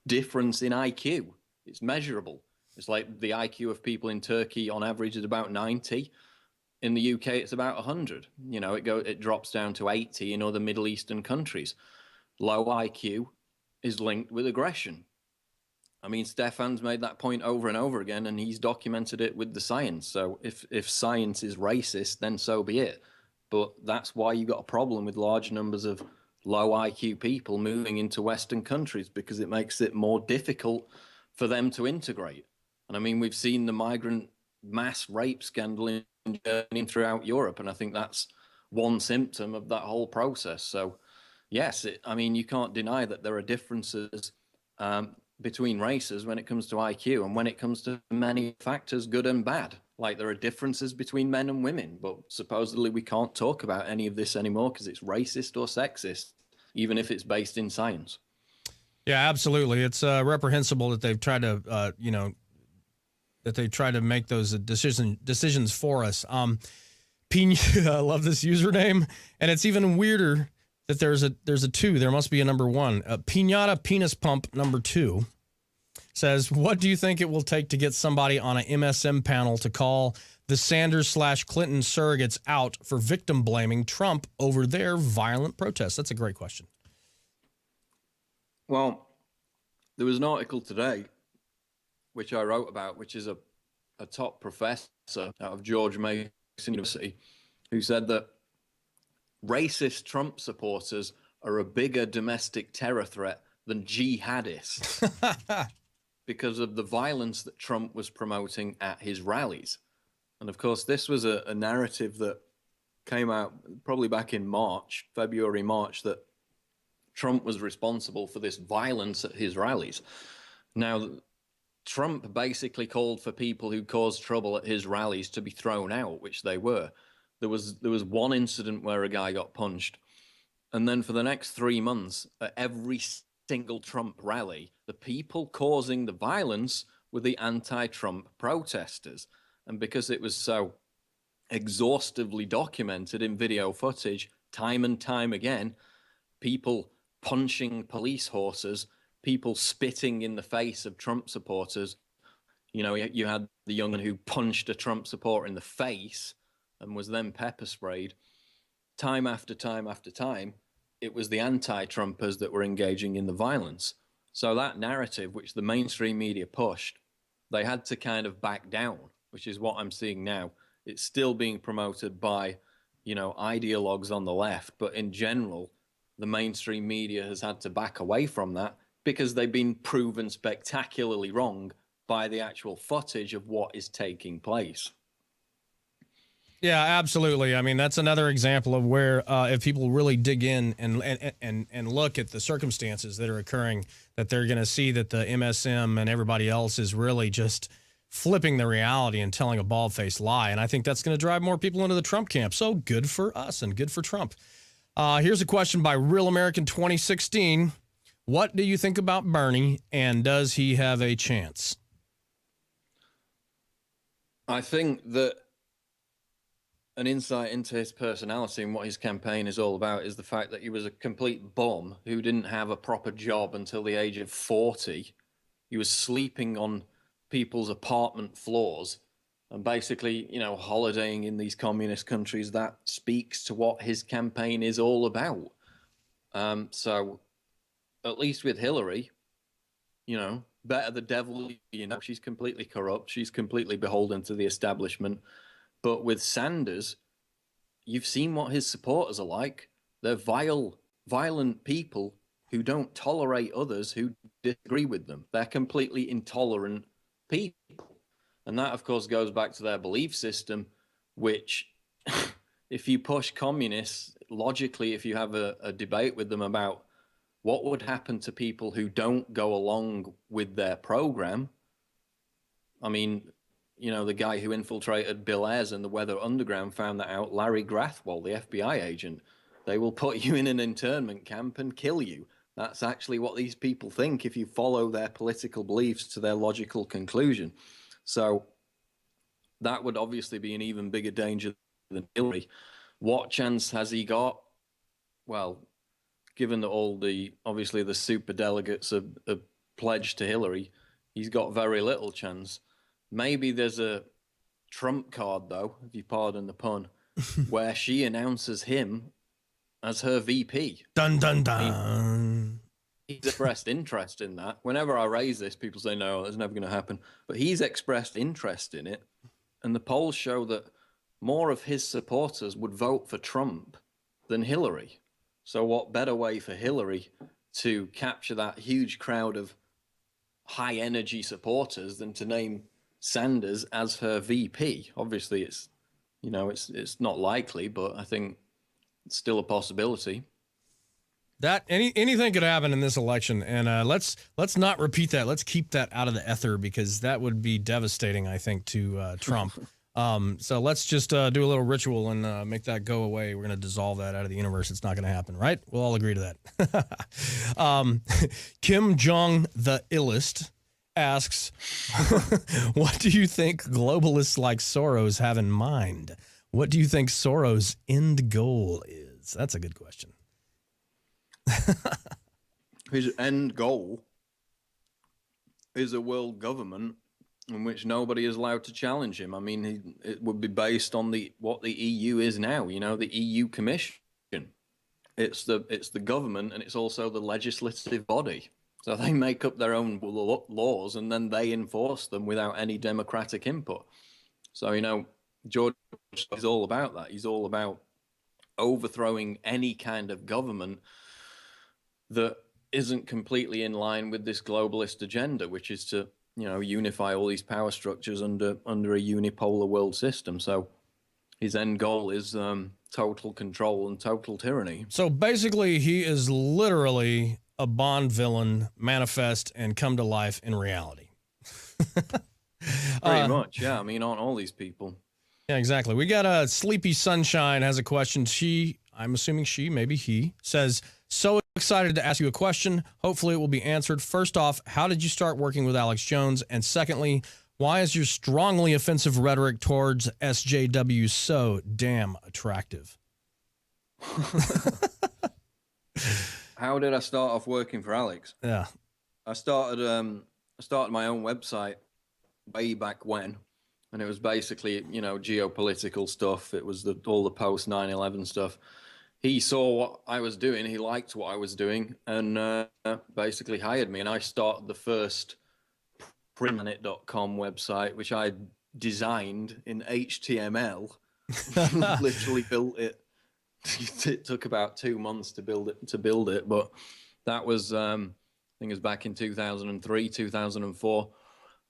difference in IQ. It's measurable. It's like the IQ of people in Turkey on average is about 90. In the UK, it's about 100. It drops down to 80 in other Middle Eastern countries. Low IQ is linked with aggression. I mean, Stefan's made that point over and over again, and he's documented it with the science. So if science is racist, then so be it. But that's why you got a problem with large numbers of low IQ people moving into Western countries, because it makes it more difficult for them to integrate. And I mean, we've seen the migrant mass rape scandal in Germany and throughout Europe, and I think that's one symptom of that whole process. So yes, you can't deny that there are differences between races when it comes to IQ, and when it comes to many factors, good and bad. Like there are differences between men and women, but supposedly we can't talk about any of this anymore because it's racist or sexist, even if it's based in science. Yeah, absolutely. It's reprehensible that they've tried to, that they try to make those decisions for us. I love this username, and it's even weirder that there's a 2. There must be a number 1. Pinata Penis Pump number 2 says, what do you think it will take to get somebody on an MSM panel to call the Sanders/Clinton surrogates out for victim blaming Trump over their violent protests? That's a great question. Well, there was an article today which I wrote about, which is a top professor out of George Mason University, who said that racist Trump supporters are a bigger domestic terror threat than jihadists because of the violence that Trump was promoting at his rallies. And of course, this was a narrative that came out probably back in February, March, that Trump was responsible for this violence at his rallies. Now, Trump basically called for people who caused trouble at his rallies to be thrown out, which they were. There was one incident where a guy got punched. And then for the next 3 months, at every single Trump rally, the people causing the violence were the anti-Trump protesters. And because it was so exhaustively documented in video footage, time and time again, people punching police horses, people spitting in the face of Trump supporters. You had the young man who punched a Trump supporter in the face and was then pepper sprayed. Time after time after time, it was the anti-Trumpers that were engaging in the violence. So that narrative, which the mainstream media pushed, they had to kind of back down, which is what I'm seeing now. It's still being promoted by, ideologues on the left, but in general, the mainstream media has had to back away from that because they've been proven spectacularly wrong by the actual footage of what is taking place. Yeah, absolutely. I mean, that's another example of where if people really dig in and look at the circumstances that are occurring, that they're going to see that the MSM and everybody else is really just flipping the reality and telling a bald-faced lie. And I think that's going to drive more people into the Trump camp. So good for us and good for Trump. Here's a question by Real American 2016. What do you think about Bernie, and does he have a chance? I think that an insight into his personality and what his campaign is all about is the fact that he was a complete bum who didn't have a proper job until the age of 40. He was sleeping on people's apartment floors and basically, holidaying in these communist countries. That speaks to what his campaign is all about. So at least with Hillary, better the devil, she's completely corrupt. She's completely beholden to the establishment. But with Sanders, you've seen what his supporters are like. They're violent people who don't tolerate others who disagree with them. They're completely intolerant people. And that, of course, goes back to their belief system, which, if you push communists, logically, if you have a debate with them about what would happen to people who don't go along with their program, I mean, you know, the guy who infiltrated Bill Ayers and the Weather Underground found that out, Larry Grathwohl, the FBI agent. They will put you in an internment camp and kill you. That's actually what these people think if you follow their political beliefs to their logical conclusion. So that would obviously be an even bigger danger than Hillary. What chance has he got? Well, given that obviously the super delegates are pledged to Hillary, he's got very little chance. Maybe there's a trump card, though, if you pardon the pun, where she announces him as her VP. Dun, dun, dun. He's expressed interest in that. Whenever I raise this, people say, no, that's never going to happen. But he's expressed interest in it. And the polls show that more of his supporters would vote for Trump than Hillary. So what better way for Hillary to capture that huge crowd of high energy supporters than to name Sanders as her VP? Obviously, it's not likely, but I think it's still a possibility. That anything could happen in this election, and let's not repeat that. Let's keep that out of the ether because that would be devastating, I think, to Trump. So let's just do a little ritual and make that go away. We're going to dissolve that out of the universe. It's not going to happen, right? We'll all agree to that. Kim Jong the Illest asks, what do you think globalists like Soros have in mind? What do you think Soros' end goal is? That's a good question. His end goal is a world government in which nobody is allowed to challenge him. I mean, it would be based on what the EU is now. You know, the EU Commission. It's the government, and it's also the legislative body. So they make up their own laws, and then they enforce them without any democratic input. So, you know, George is all about that. He's all about overthrowing any kind of government that isn't completely in line with this globalist agenda, which is to, you know, unify all these power structures under a unipolar world system. So his end goal is total control and total tyranny. So basically, he is literally a Bond villain manifest and come to life in reality. Pretty much, yeah. I mean, aren't all these people? Yeah, exactly. We got a Sleepy Sunshine has a question. I'm assuming maybe he, says, so excited to ask you a question. Hopefully it will be answered. First off, how did you start working with Alex Jones? And secondly, why is your strongly offensive rhetoric towards SJW so damn attractive? How did I start off working for Alex? Yeah. I started my own website way back when, and it was basically, you know, geopolitical stuff. It was all the post 9/11 stuff. He saw what I was doing, he liked what I was doing, and basically hired me. And I started the first printplanet.com website, which I designed in HTML. Literally built it. It took about 2 months to build it, but that was I think it was back in 2003, 2004.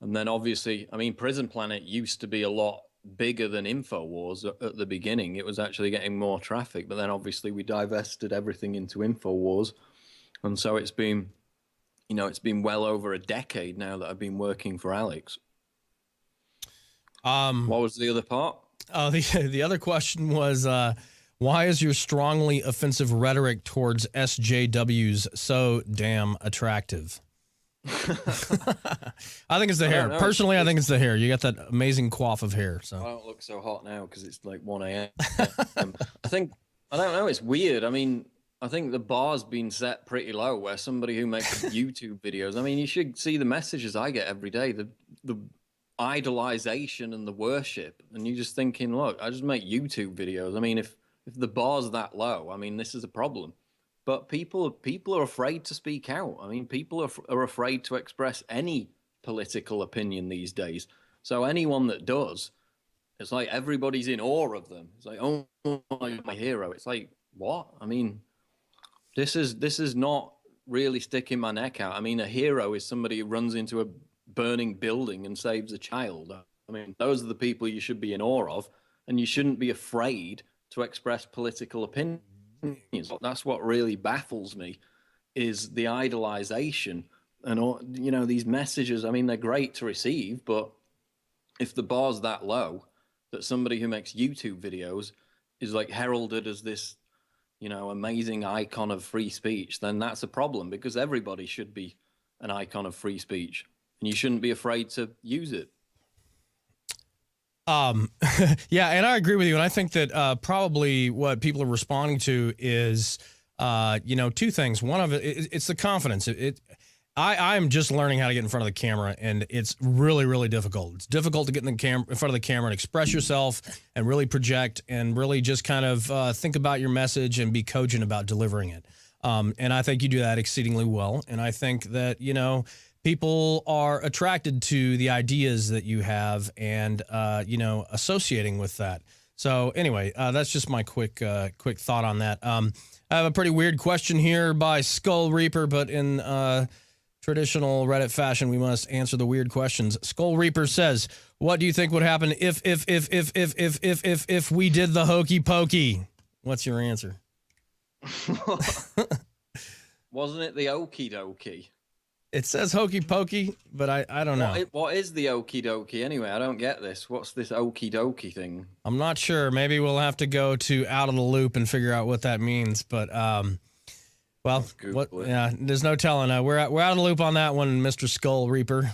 And then obviously, I mean, Prison Planet used to be a lot bigger than Infowars at the beginning. It was actually getting more traffic, but then obviously we divested everything into Infowars. And so it's been, you know, it's been well over a decade now that I've been working for Alex. What was the other part? The other question was, why is your strongly offensive rhetoric towards SJWs so damn attractive? I think it's the hair. Personally, I think it's the hair. You got that amazing coif of hair. So I don't look so hot now because it's like 1 a.m. I don't know. It's weird. I mean, I think the bar's been set pretty low where somebody who makes YouTube videos, I mean, you should see the messages I get every day, the idolization and the worship. And you're just thinking, look, I just make YouTube videos. I mean, if the bar's that low, I mean, this is a problem. But people are afraid to speak out. I mean, people are afraid to express any political opinion these days. So anyone that does It's like everybody's in awe of them. It's like, oh my hero. It's like, what? I mean, this is not really sticking my neck out. I mean, a hero is somebody who runs into a burning building and saves a child. I mean, those are the people you should be in awe of, and you shouldn't be afraid to express political opinions. That's what really baffles me, is the idolization and all, these messages. I mean, they're great to receive, but if the bar's that low that somebody who makes YouTube videos is like heralded as this, amazing icon of free speech, then that's a problem, because everybody should be an icon of free speech and you shouldn't be afraid to use it. Yeah, and I agree with you. And I think that probably what people are responding to is, two things. One of it's the confidence. I'm just learning how to get in front of the camera, and it's really, really difficult. It's difficult to get in front of the camera and express yourself and really project and really just kind of think about your message and be cogent about delivering it. And I think you do that exceedingly well. And I think that, people are attracted to the ideas that you have and, associating with that. So anyway, that's just my quick thought on that. I have a pretty weird question here by Skull Reaper, but in traditional Reddit fashion, we must answer the weird questions. Skull Reaper says, "What do you think would happen if we did the hokey pokey?" What's your answer? Wasn't it the okie dokie? It says hokey pokey, but I don't know. What is the okie dokie anyway? I don't get this. What's this okie dokie thing? I'm not sure. Maybe we'll have to go to Out of the Loop and figure out what that means. But well, what? Yeah, there's no telling. We're out of the loop on that one, Mr. Skull Reaper.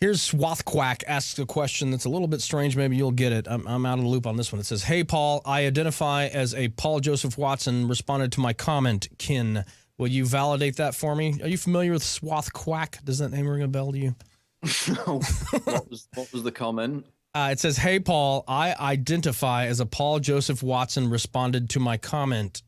Here's Swathquack asks a question that's a little bit strange. Maybe you'll get it. I'm out of the loop on this one. It says, "Hey, Paul, I identify as a Paul Joseph Watson. Responded to my comment, kin. Will you validate that for me?" Are you familiar with Swathquack? Does that name ring a bell to you? No. What was the comment? It says, "Hey, Paul, I identify as a Paul Joseph Watson. Responded to my comment,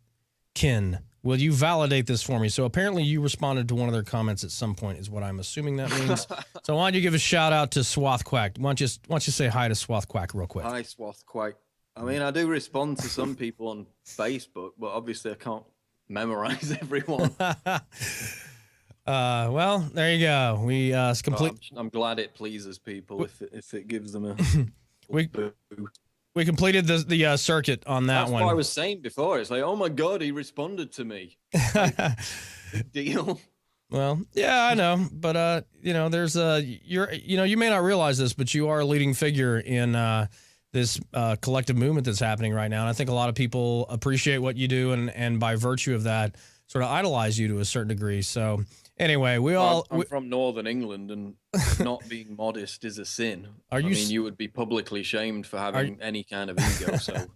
kin. Will you validate this for me?" So apparently you responded to one of their comments at some point, is what I'm assuming that means. So why don't you give a shout out to Swathquack? Why don't you say hi to Swathquack real quick? Hi, Swathquack. I mean, I do respond to some people on Facebook, but obviously I can't memorize everyone. Well, there you go. We complete. I'm glad it pleases people if it gives them a we completed the circuit on that one. That's what I was saying before. It's like, oh my God, he responded to me. Big deal. Well, yeah, I know, but there's you may not realize this, but you are a leading figure in this collective movement that's happening right now, and I think a lot of people appreciate what you do, and by virtue of that, sort of idolize you to a certain degree. So anyway, I'm from Northern England, and not being modest is a sin. I mean, you would be publicly shamed for having any kind of ego. So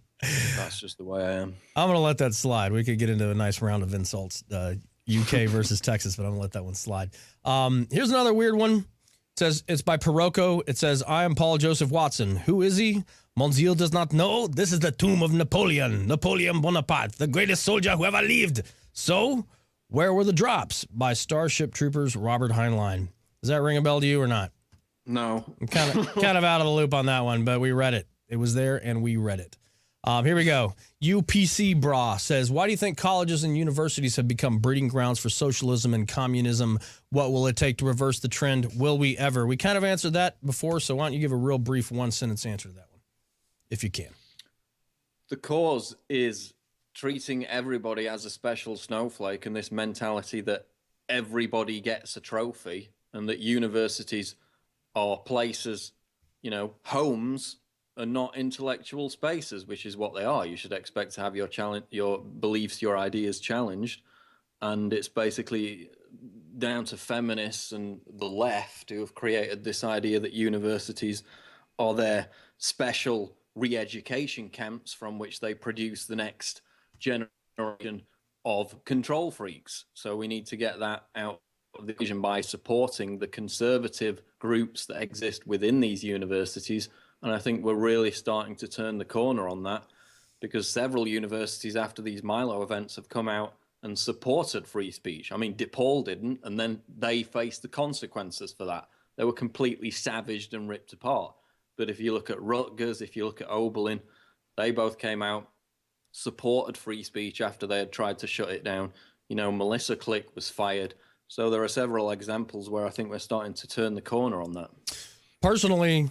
that's just the way I am. I'm gonna let that slide. We could get into a nice round of insults, UK versus Texas, but I'm gonna let that one slide. Here's another weird one. It says it's by Perocco. It says, "I am Paul Joseph Watson. Who is he? Monsieur does not know. This is the tomb of Napoleon Bonaparte, the greatest soldier who ever lived. So, where were the drops?" By Starship Troopers Robert Heinlein. Does that ring a bell to you or not? No. I'm kind of out of the loop on that one, but we read it. It was there, and we read it. Here we go. UPC Bra says, "Why do you think colleges and universities have become breeding grounds for socialism and communism? What will it take to reverse the trend? Will we ever?" We kind of answered that before, so why don't you give a real brief one-sentence answer to that one, if you can. The cause is treating everybody as a special snowflake, and this mentality that everybody gets a trophy, and that universities are places, homes, and not intellectual spaces, which is what they are. You should expect to have your beliefs, your ideas challenged. And it's basically down to feminists and the left who have created this idea that universities are their special re-education camps from which they produce the next generation of control freaks. So we need to get that out of the vision by supporting the conservative groups that exist within these universities. And I think we're really starting to turn the corner on that, because several universities after these Milo events have come out and supported free speech. I mean, DePaul didn't, and then they faced the consequences for that. They were completely savaged and ripped apart. But if you look at Rutgers, if you look at Oberlin, they both came out, supported free speech after they had tried to shut it down. You know, Melissa Click was fired. So there are several examples where I think we're starting to turn the corner on that. Personally,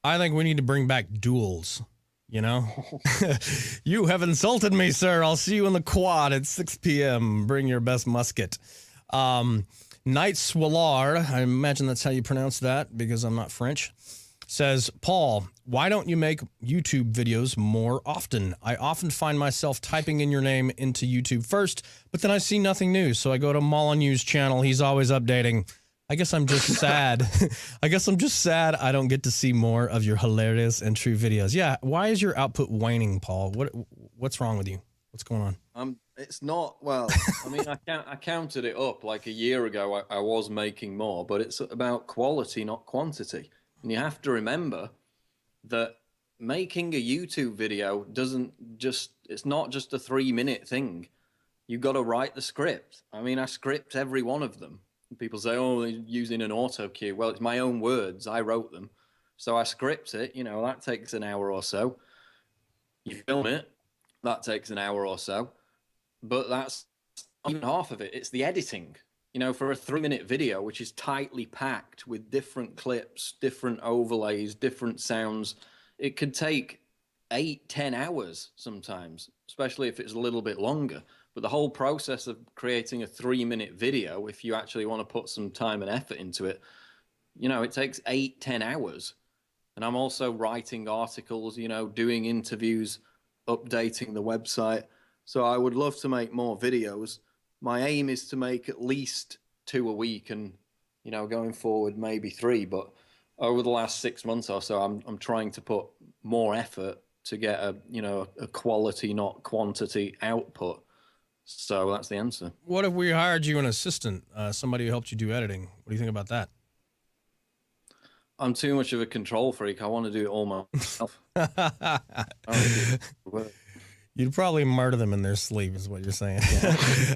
I think we need to bring back duels. You know, you have insulted me, sir. I'll see you in the quad at 6 p.m. Bring your best musket. Knight Swallard, I imagine that's how you pronounce that because I'm not French, says, Paul, why don't you make YouTube videos more often? I often find myself typing in your name into YouTube first, but then I see nothing new. So I go to Molyneux's channel. He's always updating. I guess I'm just sad. I don't get to see more of your hilarious and true videos. Yeah. Why is your output waning, Paul? What's wrong with you? What's going on? It's not, well, I mean, I counted it up like a year ago. I was making more, but it's about quality, not quantity. And you have to remember that making a YouTube video it's not just a 3-minute thing. You've got to write the script. I mean, I script every one of them. People say, oh, they're using an auto cue. Well, it's my own words. I wrote them. So I script it. You know, that takes an hour or so. You film it. That takes an hour or so. But that's not even half of it. It's the editing. You know, for a 3-minute video, which is tightly packed with different clips, different overlays, different sounds, it could take 8-10 hours sometimes, especially if it's a little bit longer. But the whole process of creating a 3-minute video, if you actually want to put some time and effort into it, you know, it takes 8-10 hours. And I'm also writing articles, you know, doing interviews, updating the website. So I would love to make more videos. My aim is to make at least 2 a week and, you know, going forward, maybe 3. But over the last 6 months or so, I'm trying to put more effort to get a quality, not quantity output. So that's the answer. What if we hired you an assistant, somebody who helped you do editing? What do you think about that? I'm too much of a control freak. I want to do it all myself. You'd probably murder them in their sleep is what you're saying.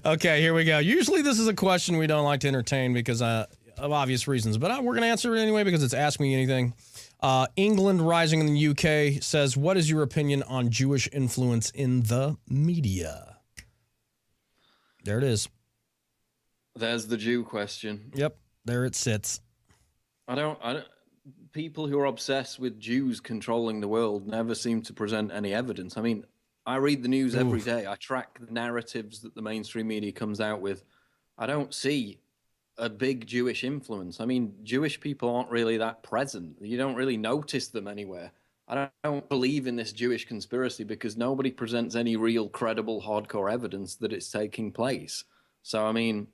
Okay, here we go. Usually this is a question we don't like to entertain because of obvious reasons, but we're going to answer it anyway because it's Ask Me Anything. England Rising in the UK says, what is your opinion on Jewish influence in the media? There it is. There's the Jew question. Yep, there it sits. I don't. People who are obsessed with Jews controlling the world never seem to present any evidence. I mean, I read the news every day. I track the narratives that the mainstream media comes out with. I don't see a big Jewish influence. I mean, Jewish people aren't really that present. You don't really notice them anywhere. I don't believe in this Jewish conspiracy because nobody presents any real credible hardcore evidence that it's taking place. So, I mean,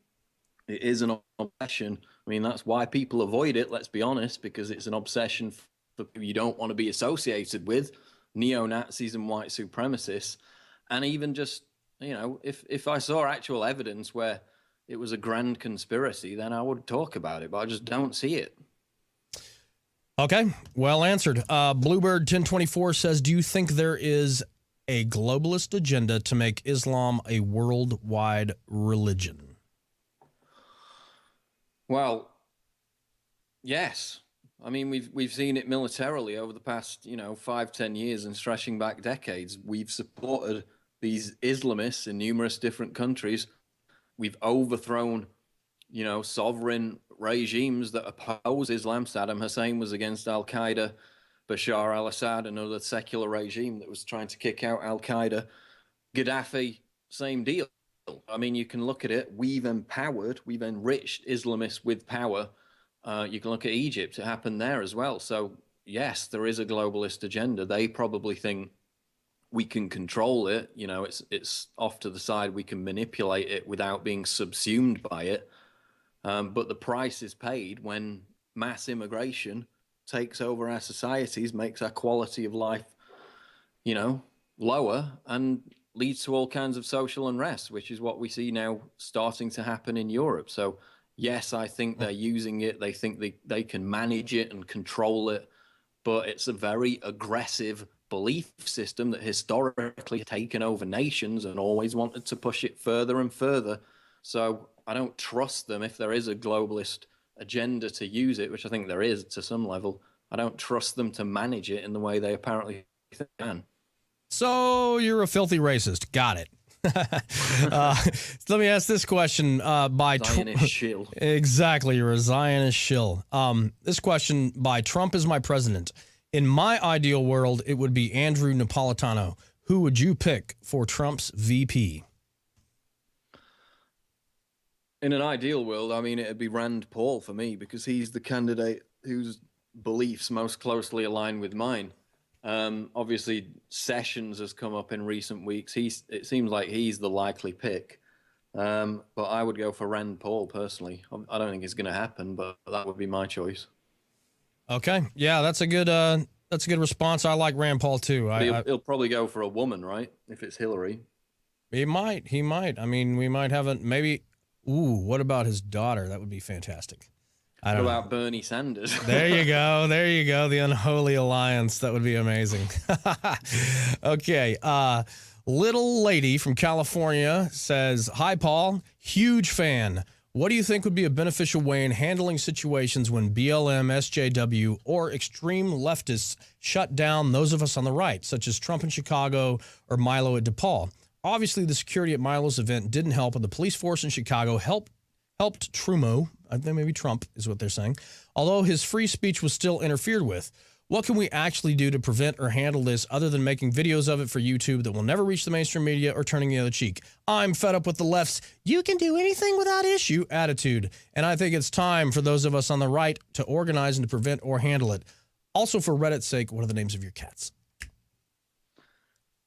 it is an obsession. I mean, that's why people avoid it, let's be honest, because it's an obsession for people you don't want to be associated with, neo-Nazis and white supremacists. And even just, you know, if I saw actual evidence where it was a grand conspiracy, then I would talk about it, but I just don't see it. Okay, well answered. Bluebird 1024 says, do you think there is a globalist agenda to make Islam a worldwide religion? Well, yes. I mean, we've seen it militarily over the past, 5-10 years and stretching back decades. We've supported these Islamists in numerous different countries. We've overthrown, sovereign regimes that oppose Islam. Saddam Hussein was against Al-Qaeda. Bashar al-Assad, another secular regime that was trying to kick out Al-Qaeda. Gaddafi, same deal. I mean, you can look at it. We've enriched Islamists with power. You can look at Egypt. It happened there as well. So, yes, there is a globalist agenda. They probably think we can control it. It's off to the side. We can manipulate it without being subsumed by it. But the price is paid when mass immigration takes over our societies, makes our quality of life, lower, and leads to all kinds of social unrest, which is what we see now starting to happen in Europe. So, yes, I think they're using it. They think they can manage it and control it. But it's a very aggressive belief system that historically has taken over nations and always wanted to push it further and further. So I don't trust them if there is a globalist agenda to use it, which I think there is to some level. I don't trust them to manage it in the way they apparently can. So you're a filthy racist. Got it. Let me ask this question by Zionist shill. Exactly, you're a Zionist shill. This question by Trump is my president. In my ideal world, it would be Andrew Napolitano. Who would you pick for Trump's VP? In an ideal world, I mean, it'd be Rand Paul for me, because he's the candidate whose beliefs most closely align with mine. Obviously, Sessions has come up in recent weeks. It seems like he's the likely pick. But I would go for Rand Paul personally. I don't think it's going to happen, but that would be my choice. Okay, yeah, that's a good response. I like Rand Paul too. He'll probably go for a woman, right? If it's Hillary, he might. I mean, we might have maybe. Ooh, what about his daughter? That would be fantastic. What about Bernie Sanders? There you go. The unholy alliance. That would be amazing. Okay. Little lady from California says, "Hi, Paul. Huge fan. What do you think would be a beneficial way in handling situations when BLM, SJW, or extreme leftists shut down those of us on the right, such as Trump in Chicago or Milo at DePaul? Obviously, the security at Milo's event didn't help, and the police force in Chicago helped Trumo. I think maybe Trump is what they're saying. Although his free speech was still interfered with. What can we actually do to prevent or handle this other than making videos of it for YouTube that will never reach the mainstream media or turning the other cheek? I'm fed up with the left's you can do anything without issue attitude, and I think it's time for those of us on the right to organize and to prevent or handle it. Also, for Reddit's sake, what are the names of your cats?"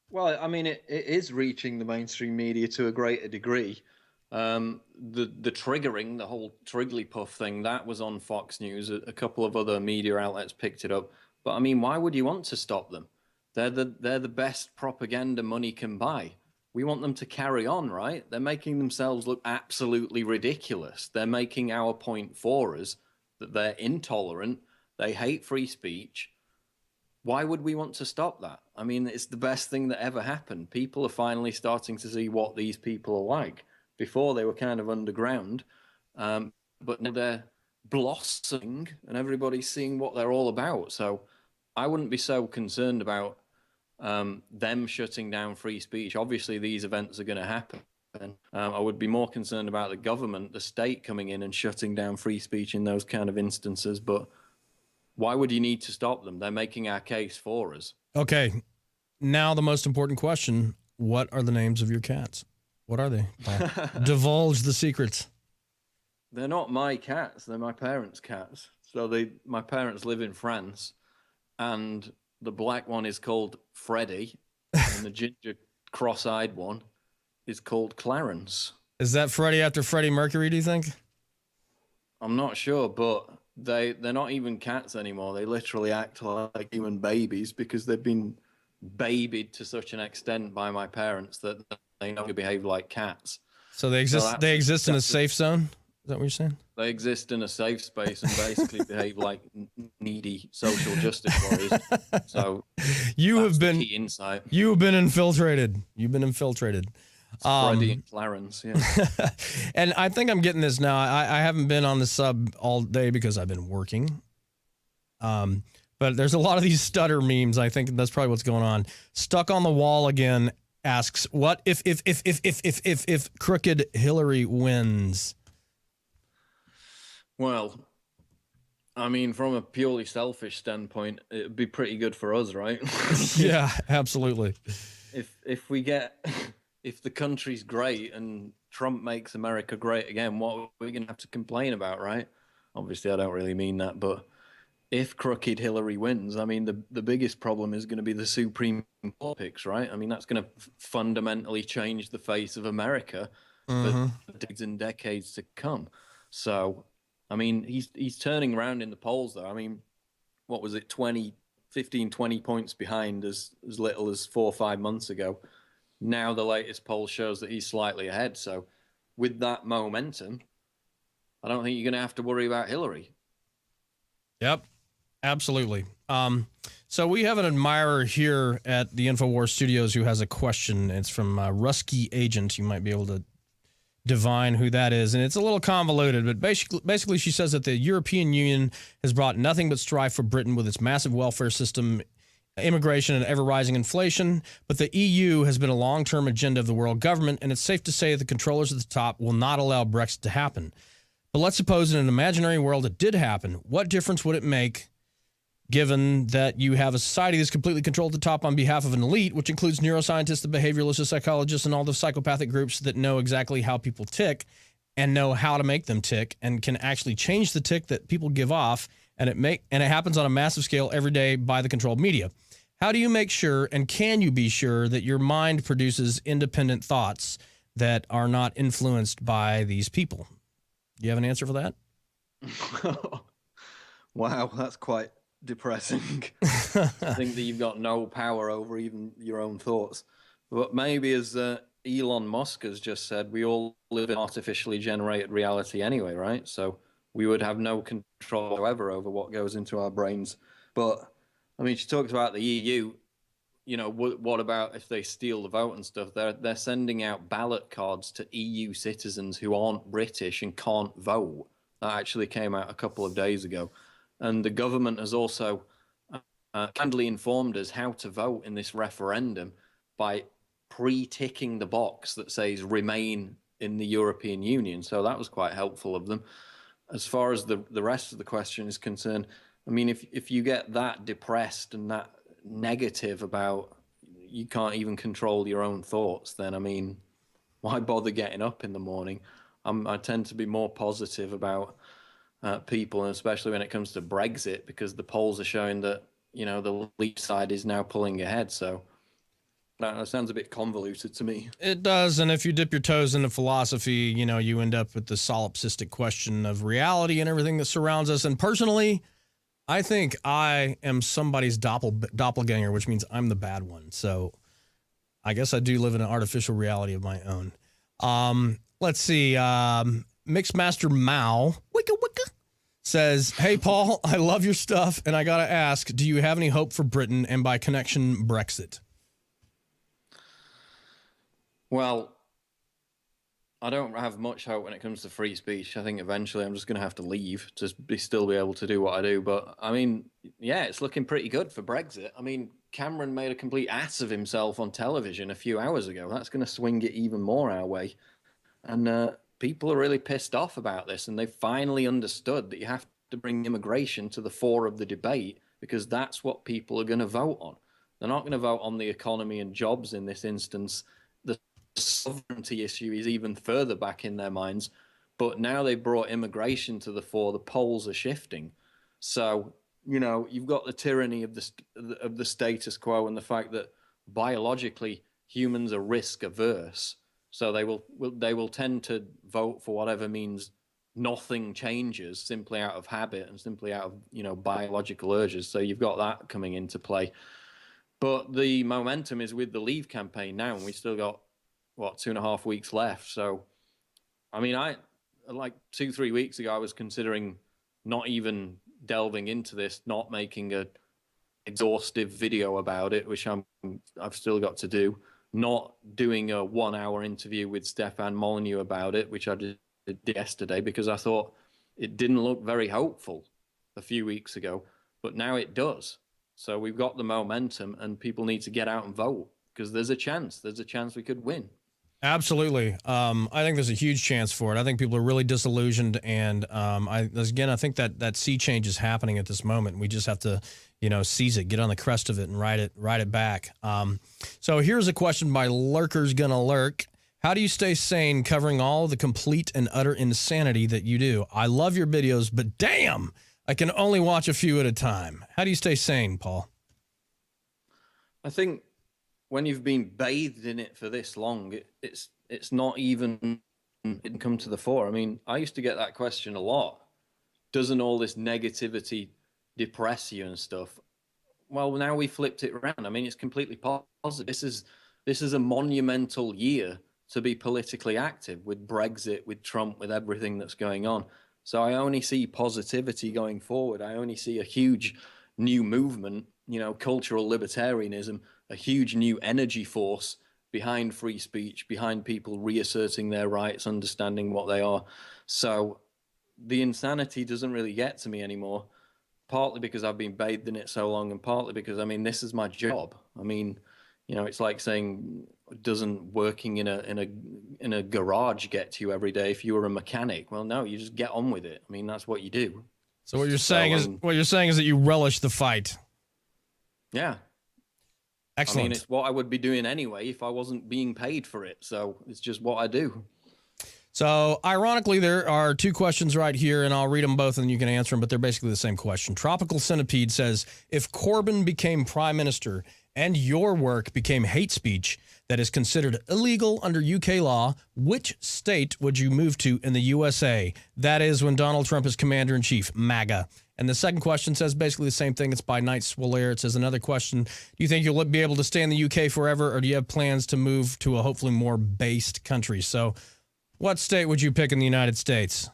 Well, I mean, it is reaching the mainstream media to a greater degree. The triggering, the whole Trigglypuff thing, that was on Fox News. A couple of other media outlets picked it up. But I mean, why would you want to stop them? They're the best propaganda money can buy. We want them to carry on, right? They're making themselves look absolutely ridiculous. They're making our point for us that they're intolerant. They hate free speech. Why would we want to stop that? I mean, it's the best thing that ever happened. People are finally starting to see what these people are like. Before they were kind of underground, but now they're blossoming and everybody's seeing what they're all about. So I wouldn't be so concerned about them shutting down free speech. Obviously, these events are going to happen. I would be more concerned about the government, the state coming in and shutting down free speech in those kind of instances. But why would you need to stop them? They're making our case for us. Okay. Now the most important question. What are the names of your cats? What are they? Divulge the secrets. They're not my cats. They're my parents' cats. So my parents live in France, and the black one is called Freddie, and the ginger cross-eyed one is called Clarence. Is that Freddie after Freddie Mercury, do you think? I'm not sure, but they're not even cats anymore. They literally act like human babies because they've been babied to such an extent by my parents that they know to behave like cats. So they exist in a safe zone? Is that what you're saying? They exist in a safe space and basically behave like needy social justice warriors. So you have been key insight. You have been infiltrated. You've been infiltrated. Freddie and Clarence, yeah. And I think I'm getting this now. I haven't been on the sub all day because I've been working. But there's a lot of these stutter memes. I think that's probably what's going on. Stuck on the Wall again asks, what if crooked Hillary wins? Well, I mean, from a purely selfish standpoint, it'd be pretty good for us, right? Yeah, absolutely. If the country's great and Trump makes America great again, what are we going to have to complain about, right? Obviously, I don't really mean that, but if crooked Hillary wins, I mean, the biggest problem is going to be the Supreme Court picks, right? I mean, that's going to fundamentally change the face of America for decades and decades to come. So, I mean, he's turning around in the polls, though. I mean, what was it, 15, 20 points behind as little as 4 or 5 months ago. Now the latest poll shows that he's slightly ahead. So with that momentum, I don't think you're going to have to worry about Hillary. Yep, absolutely. So we have an admirer here at the Infowars studios who has a question. It's from Rusky Agent. You might be able to divine who that is, and it's a little convoluted, but basically she says that the European Union has brought nothing but strife for Britain with its massive welfare system, immigration, and ever-rising inflation, but the EU has been a long-term agenda of the world government, and it's safe to say that the controllers at the top will not allow Brexit to happen. But let's suppose in an imaginary world it did happen. What difference would it make, given that you have a society that's completely controlled at the top on behalf of an elite, which includes neuroscientists, the behavioralists, the psychologists, and all the psychopathic groups that know exactly how people tick and know how to make them tick and can actually change the tick that people give off, and it happens on a massive scale every day by the controlled media. How do you make sure, and can you be sure, that your mind produces independent thoughts that are not influenced by these people? Do you have an answer for that? Wow, that's quite depressing. I think that you've got no power over even your own thoughts. But maybe, as Elon Musk has just said, we all live in artificially generated reality anyway, right? So we would have no control whatsoever over what goes into our brains. But I mean, she talked about the EU. You know, what about if they steal the vote and stuff? They're sending out ballot cards to EU citizens who aren't British and can't vote. That actually came out a couple of days ago. And the government has also kindly informed us how to vote in this referendum by pre-ticking the box that says remain in the European Union. So that was quite helpful of them. As far as the rest of the question is concerned, I mean, if you get that depressed and that negative about you can't even control your own thoughts, then, I mean, why bother getting up in the morning? I tend to be more positive about people, and especially when it comes to Brexit, because the polls are showing that, you know, the Leave side is now pulling ahead. So that sounds a bit convoluted to me. It does, and if you dip your toes into philosophy, you know, you end up with the solipsistic question of reality and everything that surrounds us. And personally, I think I am somebody's doppelganger, which means I'm the bad one. So I guess I do live in an artificial reality of my own. Let's see. Mixmaster Mao wicka says, "Hey Paul, I love your stuff, and I gotta ask, do you have any hope for Britain and by connection Brexit?" Well, I don't have much hope when it comes to free speech. I think eventually I'm just going to have to leave to still be able to do what I do. But I mean, yeah, it's looking pretty good for Brexit. I mean, Cameron made a complete ass of himself on television a few hours ago. That's going to swing it even more our way. And people are really pissed off about this, and they finally understood that you have to bring immigration to the fore of the debate, because that's what people are going to vote on. They're not going to vote on the economy and jobs in this instance. The sovereignty issue is even further back in their minds, but now they brought immigration to the fore. The polls are shifting. So, you know, you've got the tyranny of the status quo, and the fact that biologically humans are risk averse. So they will tend to vote for whatever means nothing changes, simply out of habit and simply out of, you know, biological urges. So you've got that coming into play. But the momentum is with the Leave campaign now, and we still got, what, 2.5 weeks left. So, I mean, like 2-3 weeks ago, I was considering not even delving into this, not making a exhaustive video about it, which I've still got to do, not doing a 1-hour interview with Stefan Molyneux about it, which I did yesterday, because I thought it didn't look very hopeful a few weeks ago, but now it does. So we've got the momentum, and people need to get out and vote, because there's a chance we could win. Absolutely. I think there's a huge chance for it. I think people are really disillusioned, and I think that sea change is happening at this moment. We just have to, you know, seize it, get on the crest of it, and ride it back. So here's a question by Lurker's Gonna Lurk. How do you stay sane covering all the complete and utter insanity that you do? I love your videos, but damn, I can only watch a few at a time. How do you stay sane, Paul? I think when you've been bathed in it for this long, it's not even come to the fore. I mean, I used to get that question a lot. Doesn't all this negativity depress you and stuff? Well, now we flipped it around. I mean, it's completely positive. This is a monumental year to be politically active, with Brexit, with Trump, with everything that's going on. So I only see positivity going forward. I only see a huge new movement, you know, cultural libertarianism, a huge new energy force behind free speech, behind people reasserting their rights, understanding what they are. So the insanity doesn't really get to me anymore, partly because I've been bathed in it so long, and partly because, I mean, this is my job. I mean, you know, it's like saying, doesn't working in a garage get to you every day if you were a mechanic? Well, no, you just get on with it. I mean, that's what you do. So what you're saying is that you relish the fight. Yeah. Excellent. I mean, it's what I would be doing anyway if I wasn't being paid for it. So it's just what I do. So ironically, there are two questions right here, and I'll read them both and you can answer them, but they're basically the same question. Tropical Centipede says, if Corbyn became prime minister and your work became hate speech that is considered illegal under UK law, which state would you move to in the USA? That is when Donald Trump is commander-in-chief, MAGA. And the second question says basically the same thing. It's by Knight Swalair. It says, another question, do you think you'll be able to stay in the UK forever, or do you have plans to move to a hopefully more based country? So what state would you pick in the United States?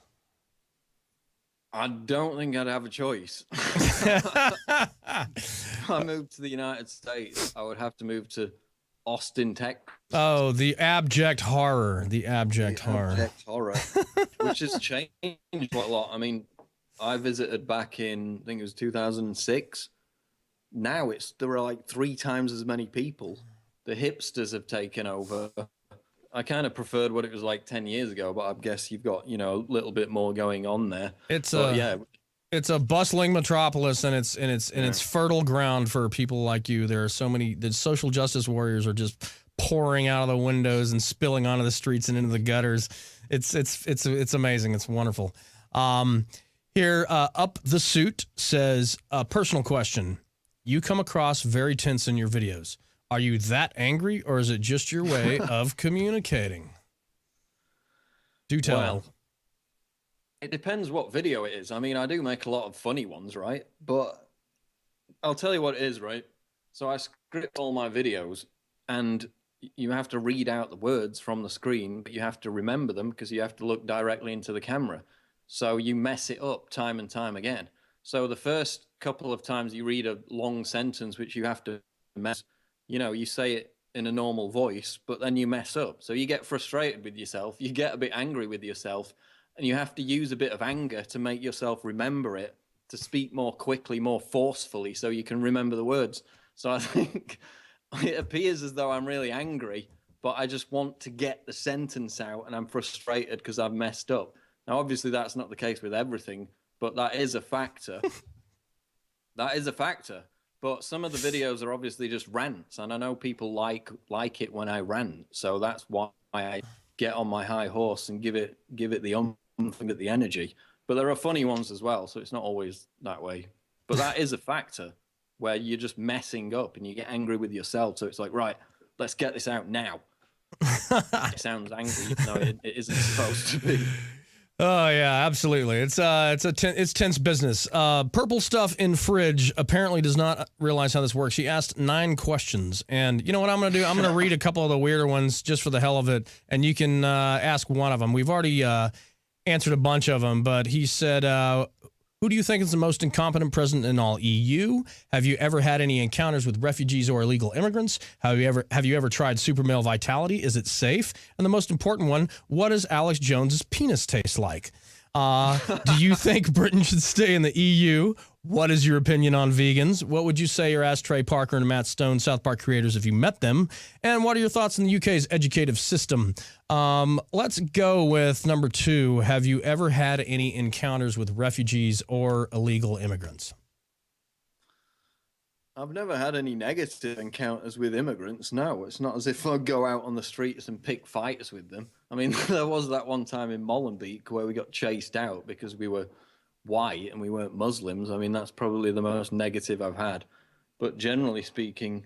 I don't think I'd have a choice. If I moved to the United States, I would have to move to Austin, Texas. Oh, the abject horror. The abject horror. Abject horror, which has changed quite a lot. I mean, I visited back in, I think it was 2006. Now there are like 3 times as many people. The hipsters have taken over. I kind of preferred what it was like 10 years ago, but I guess you've got, you know, a little bit more going on there. It's a bustling metropolis, and it's fertile ground for people like you. There are so many, the social justice warriors are just pouring out of the windows and spilling onto the streets and into the gutters. It's amazing. It's wonderful. Here, Up the Suit says, personal question. You come across very tense in your videos. Are you that angry, or is it just your way of communicating? Do tell. Well, it depends what video it is. I mean, I do make a lot of funny ones, right? But I'll tell you what it is, right? So I script all my videos, and you have to read out the words from the screen, but you have to remember them because you have to look directly into the camera. So you mess it up time and time again. So the first couple of times you read a long sentence, which you have to mess, you know, you say it in a normal voice, but then you mess up. So you get frustrated with yourself, you get a bit angry with yourself, and you have to use a bit of anger to make yourself remember it, to speak more quickly, more forcefully, so you can remember the words. So I think it appears as though I'm really angry, but I just want to get the sentence out, and I'm frustrated because I've messed up. Now, obviously, that's not the case with everything, but that is a factor. That is a factor. But some of the videos are obviously just rants, and I know people like it when I rant, so that's why I get on my high horse and give it the get the energy. But there are funny ones as well, so it's not always that way. But that is a factor where you're just messing up and you get angry with yourself. So it's like, right, let's get this out now. It sounds angry, even though it isn't supposed to be. Oh yeah, absolutely. It's tense business. Purple Stuff in Fridge apparently does not realize how this works. She asked 9 questions, and you know what I'm going to do? I'm going to read a couple of the weirder ones just for the hell of it, and you can ask one of them. We've already answered a bunch of them, but he said, who do you think is the most incompetent president in all EU? Have you ever had any encounters with refugees or illegal immigrants? Have you ever tried super male vitality? Is it safe? And the most important one, what does Alex Jones's penis taste like? Do you think Britain should stay in the EU? What is your opinion on vegans? What would you say or ask Trey Parker and Matt Stone, South Park creators, if you met them? And what are your thoughts on the UK's educative system? Let's go with number 2. Have you ever had any encounters with refugees or illegal immigrants? I've never had any negative encounters with immigrants. No, it's not as if I go out on the streets and pick fights with them. I mean, there was that one time in Molenbeek where we got chased out because we were white and we weren't Muslims. I mean, that's probably the most negative I've had. But generally speaking,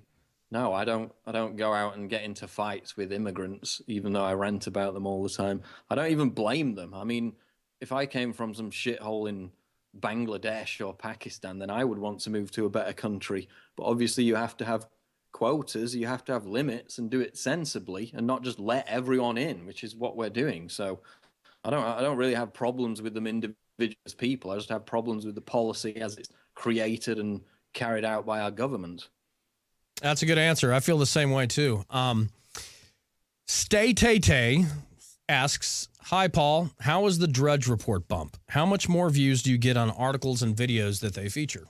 no, I don't go out and get into fights with immigrants, even though I rant about them all the time. I don't even blame them. I mean, if I came from some shithole in Bangladesh or Pakistan, then I would want to move to a better country. But obviously you have to have quotas, you have to have limits and do it sensibly and not just let everyone in, which is what we're doing. So I don't really have problems with them individually as people. I just have problems with the policy as it's created and carried out by our government. That's a good answer. I feel the same way too. Stay Tay Tay asks, "Hi Paul, how is the Drudge Report bump? How much more views do you get on articles and videos that they feature?"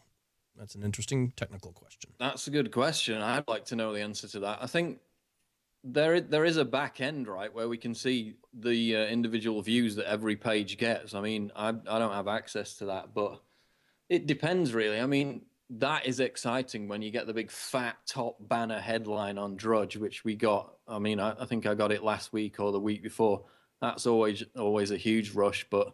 That's an interesting technical question. That's a good question. I'd like to know the answer to that. I think there is a back end, right, where we can see the individual views that every page gets. I mean, I don't have access to that, but it depends really. I mean, that is exciting when you get the big fat top banner headline on Drudge, which we got. I mean, I think I got it last week or the week before. That's always a huge rush, but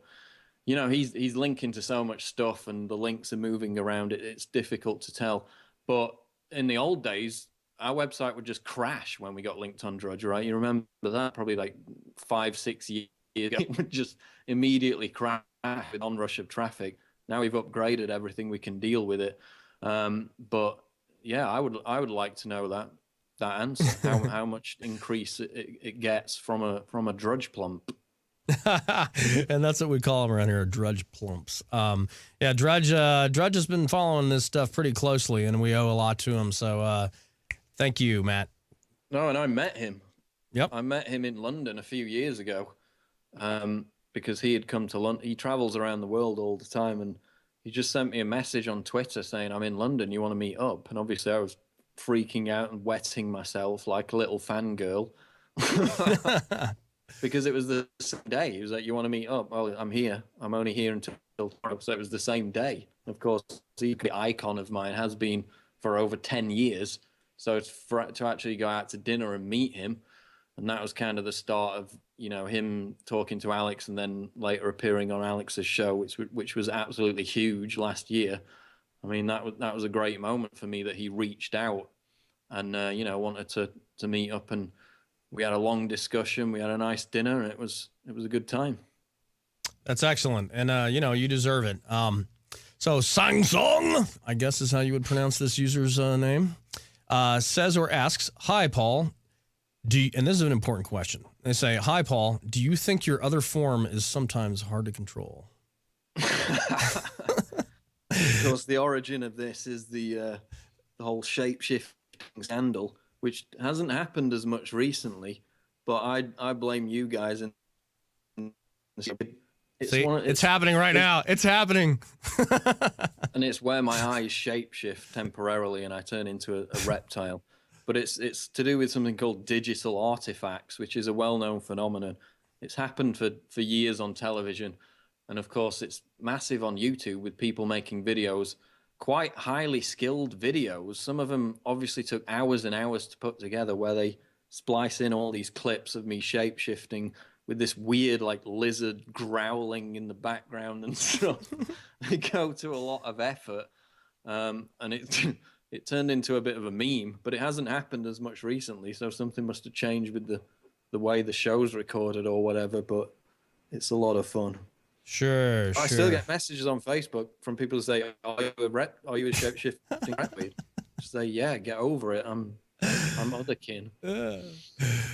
you know, he's linking to so much stuff and the links are moving around. It's difficult to tell. But in the old days, our website would just crash when we got linked on Drudge, right? You remember that probably like 5-6 years ago. It would just immediately crash with onrush of traffic. Now we've upgraded everything, we can deal with it. But yeah, I would like to know that answer. How much increase it gets from a Drudge plump. And that's what we call them around here, Drudge plumps. Yeah, Drudge has been following this stuff pretty closely, and we owe a lot to him. So thank you, Matt. No, and I met him. Yep. I met him in London a few years ago because he had come to London. He travels around the world all the time, and he just sent me a message on Twitter saying, "I'm in London, you want to meet up?" And obviously I was freaking out and wetting myself like a little fangirl. Because it was the same day. He was like, "You want to meet up?" "Oh, I'm here. I'm only here until tomorrow." So it was the same day. Of course, the icon of mine has been for over 10 years. So it's to actually go out to dinner and meet him. And that was kind of the start of, you know, him talking to Alex and then later appearing on Alex's show, which was absolutely huge last year. I mean, that was a great moment for me that he reached out and, you know, wanted to meet up, and we had a long discussion. We had a nice dinner, and it was a good time. That's excellent, and you know, you deserve it. So Sang Song, I guess is how you would pronounce this user's name, says or asks, "Hi Paul, and this is an important question. They say, "Hi Paul, do you think your other form is sometimes hard to control?" Of course, the origin of this is the whole shape-shifting scandal, which hasn't happened as much recently, but I blame you guys. It's happening right now. It's happening. And it's where my eyes shapeshift temporarily and I turn into a reptile. But it's to do with something called digital artifacts, which is a well-known phenomenon. It's happened for years on television. And of course, it's massive on YouTube with people making videos, quite highly skilled videos. Some of them obviously took hours and hours to put together, where they splice in all these clips of me shape-shifting with this weird like lizard growling in the background and stuff. They go to a lot of effort, and it turned into a bit of a meme, but it hasn't happened as much recently, so something must have changed with the way the show's recorded or whatever, but it's a lot of fun. Sure. I still get messages on Facebook from people who say, "Are you a shape-shifting reptile?" Say, "Yeah, get over it. I'm otherkin." Not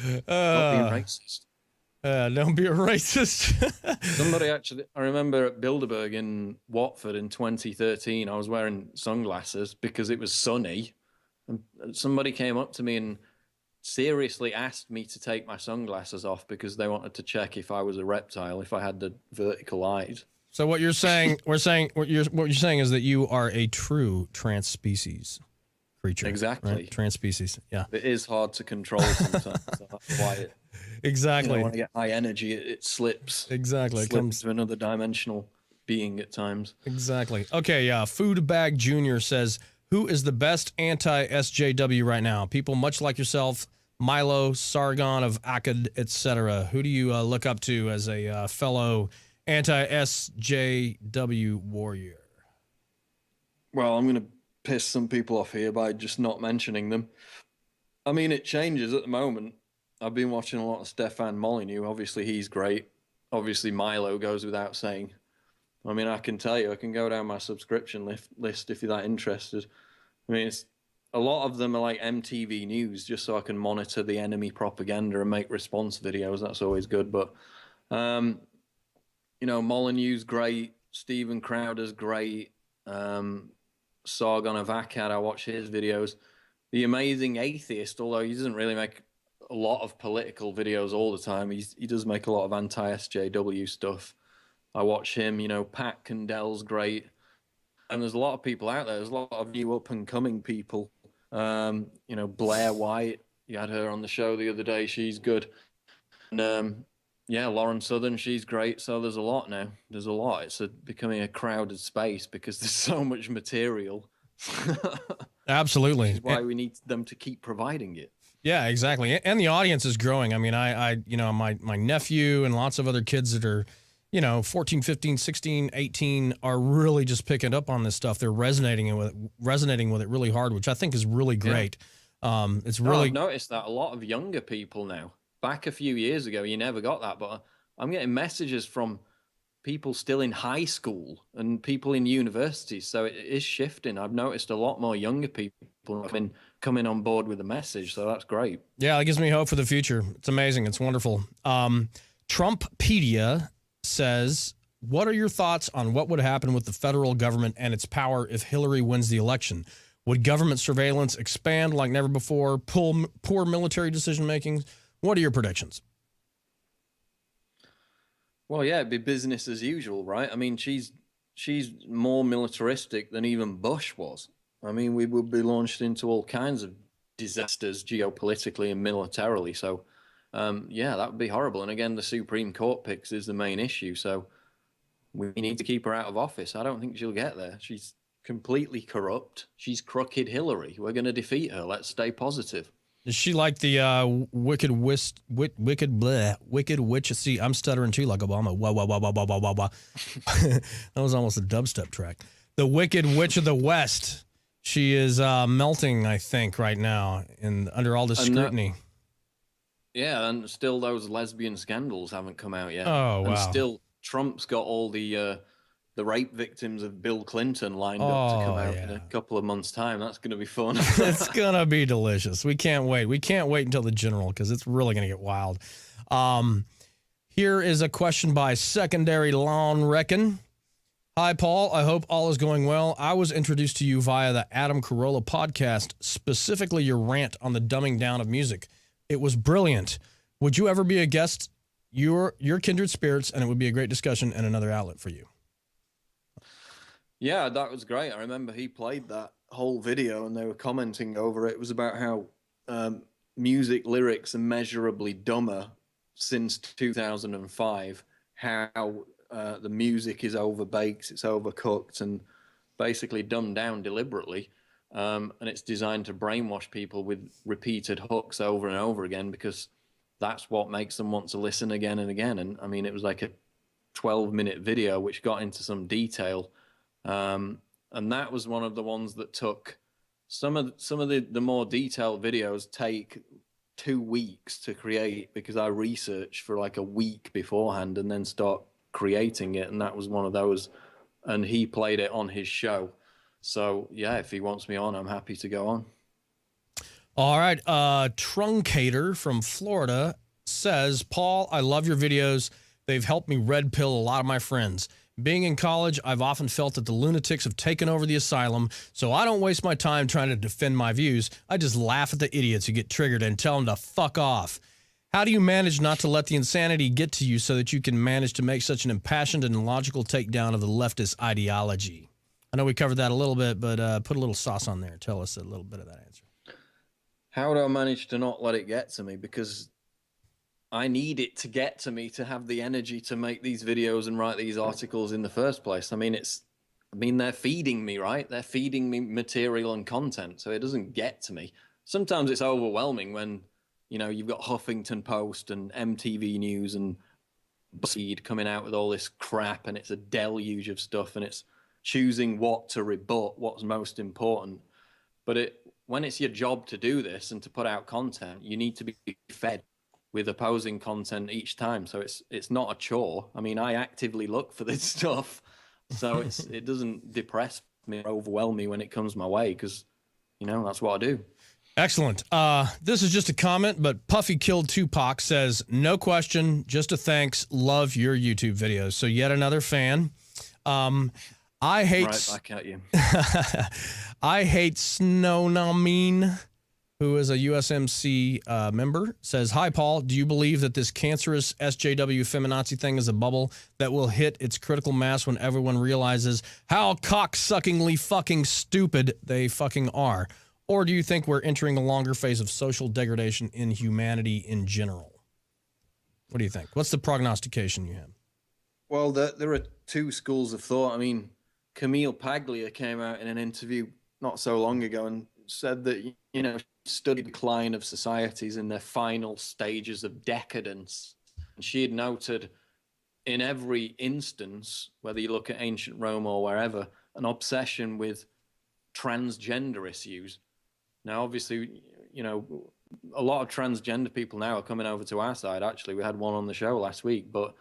being racist. Don't be a racist. Somebody actually, I remember at Bilderberg in Watford in 2013, I was wearing sunglasses because it was sunny, and somebody came up to me and seriously asked me to take my sunglasses off because they wanted to check if I was a reptile, if I had the vertical eyes. So what you're saying, what you're saying is that you are a true trans species creature. Exactly. Right? Trans species. Yeah. It is hard to control sometimes. So that's why exactly. When I get high energy, it slips. Exactly. It comes to another dimensional being at times. Exactly. Okay. Yeah. Food Bag Junior says, "Who is the best anti-SJW right now? People much like yourself, Milo, Sargon of Akkad, etc. Who do you look up to as a fellow anti-SJW warrior?" Well, I'm going to piss some people off here by just not mentioning them. I mean, it changes at the moment. I've been watching a lot of Stefan Molyneux. Obviously, he's great. Obviously, Milo goes without saying. I mean, I can tell you, I can go down my subscription list if you're that interested. I mean, a lot of them are like MTV News, just so I can monitor the enemy propaganda and make response videos. That's always good. But, you know, Molyneux's great. Steven Crowder's great. Sargon of Akkad, I watch his videos. The Amazing Atheist, although he doesn't really make a lot of political videos all the time. He does make a lot of anti-SJW stuff. I watch him. Pat Condell's great, and there's a lot of people out there. There's a lot of new up and coming people. Blair White. You had her on the show the other day. She's good. And Lauren Southern, she's great. So there's a lot now. There's a lot. It's becoming a crowded space because there's so much material. Absolutely. Which is why we need them to keep providing it. Yeah, exactly. And the audience is growing. I mean, my nephew and lots of other kids that are, 14, 15, 16, 18 are really just picking up on this stuff. They're resonating with it really hard, which I think is really great. Yeah. It's really I've noticed that a lot of younger people now. Back a few years ago, you never got that, but I'm getting messages from people still in high school and people in universities. So it is shifting. I've noticed a lot more younger people coming on board with the message. So that's great. Yeah, that gives me hope for the future. It's amazing. It's wonderful. Trumppedia says, what are your thoughts on what would happen with the federal government and its power if Hillary wins the election? Would government surveillance expand like never before? Poor military decision-making? What are your predictions? Well, yeah, it'd be business as usual, right? I mean, she's more militaristic than even Bush was. I mean, we would be launched into all kinds of disasters geopolitically and militarily. So, that would be horrible. And again, the Supreme Court picks is the main issue. So we need to keep her out of office. I don't think she'll get there. She's completely corrupt. She's crooked Hillary. We're going to defeat her. Let's stay positive. Is she like the wicked witch? See, I'm stuttering too, like Obama. Wah, wah, wah, wah, wah, wah, wah. That was almost a dubstep track. The Wicked Witch of the West. She is melting, I think, right now, under all this scrutiny. And still those lesbian scandals haven't come out yet. Oh, wow. And still Trump's got all the rape victims of Bill Clinton lined up to come out in a couple of months' time. That's going to be fun. It's going to be delicious. We can't wait. We can't wait until the general because it's really going to get wild. Here is a question by Secondary Lawn Reckon. Hi, Paul. I hope all is going well. I was introduced to you via the Adam Carolla podcast, specifically your rant on the dumbing down of music. It was brilliant. Would you ever be a guest? You're kindred spirits, and it would be a great discussion and another outlet for you. Yeah, that was great. I remember he played that whole video and they were commenting over it. It was about how music lyrics are measurably dumber since 2005, how the music is overbaked, it's overcooked and basically dumbed down deliberately. And it's designed to brainwash people with repeated hooks over and over again because that's what makes them want to listen again and again. And I mean, it was like a 12-minute video which got into some detail. And that was one of the ones that took some of the more detailed videos take 2 weeks to create because I researched for like a week beforehand and then start creating it. And that was one of those, and he played it on his show. So yeah, if he wants me on, I'm happy to go on. All right. Truncator from Florida says, Paul, I love your videos. They've helped me red pill a lot of my friends. Being in college, I've often felt that the lunatics have taken over the asylum, so I don't waste my time trying to defend my views. I just laugh at the idiots who get triggered and tell them to fuck off. How do you manage not to let the insanity get to you so that you can manage to make such an impassioned and logical takedown of the leftist ideology? I know we covered that a little bit, but put a little sauce on there. Tell us a little bit of that answer. How do I manage to not let it get to me? Because I need it to get to me to have the energy to make these videos and write these articles in the first place. I mean, they're feeding me, right? They're feeding me material and content, so it doesn't get to me. Sometimes it's overwhelming when, you've got Huffington Post and MTV News and BuzzFeed coming out with all this crap, and it's a deluge of stuff, and it's choosing what to rebut, what's most important. But when it's your job to do this and to put out content, you need to be fed with opposing content each time. So it's not a chore. I mean, I actively look for this stuff. So it doesn't depress me or overwhelm me when it comes my way because, that's what I do. Excellent. This is just a comment, but Puffy Killed Tupac says, no question, just a thanks. Love your YouTube videos. So yet another fan. I hate... Right back at you. I hate snownomine. who is a USMC member, says, "Hi, Paul. Do you believe that this cancerous SJW feminazi thing is a bubble that will hit its critical mass when everyone realizes how cocksuckingly fucking stupid they fucking are? Or do you think we're entering a longer phase of social degradation in humanity in general?" What do you think? What's the prognostication you have? Well, there are two schools of thought. I mean, Camille Paglia came out in an interview not so long ago and said that, you know, study decline of societies in their final stages of decadence. And she had noted in every instance, whether you look at ancient Rome or wherever, an obsession with transgender issues. Now, obviously, you know, a lot of transgender people now are coming over to our side. Actually, we had one on the show last week, but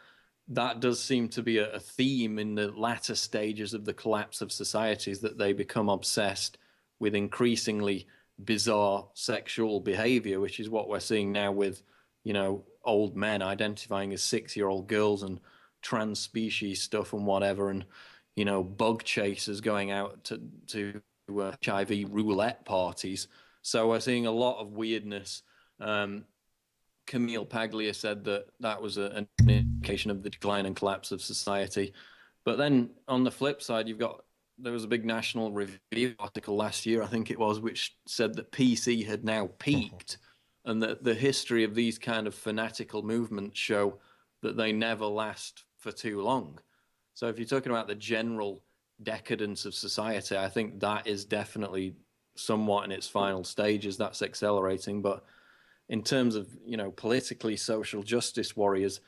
that does seem to be a theme in the latter stages of the collapse of societies, that they become obsessed with increasingly bizarre sexual behavior, which is what we're seeing now with, you know, old men identifying as 6-year-old girls and trans species stuff and whatever, and, you know, bug chasers going out to HIV roulette parties. So we're seeing a lot of weirdness. Camille Paglia said that that was an indication of the decline and collapse of society. But then on the flip side, there was a big National Review article last year, I think it was, which said that PC had now peaked, and that the history of these kind of fanatical movements show that they never last for too long. So if you're talking about the general decadence of society, I think that is definitely somewhat in its final stages. That's accelerating. But in terms of, you know, politically social justice warriors,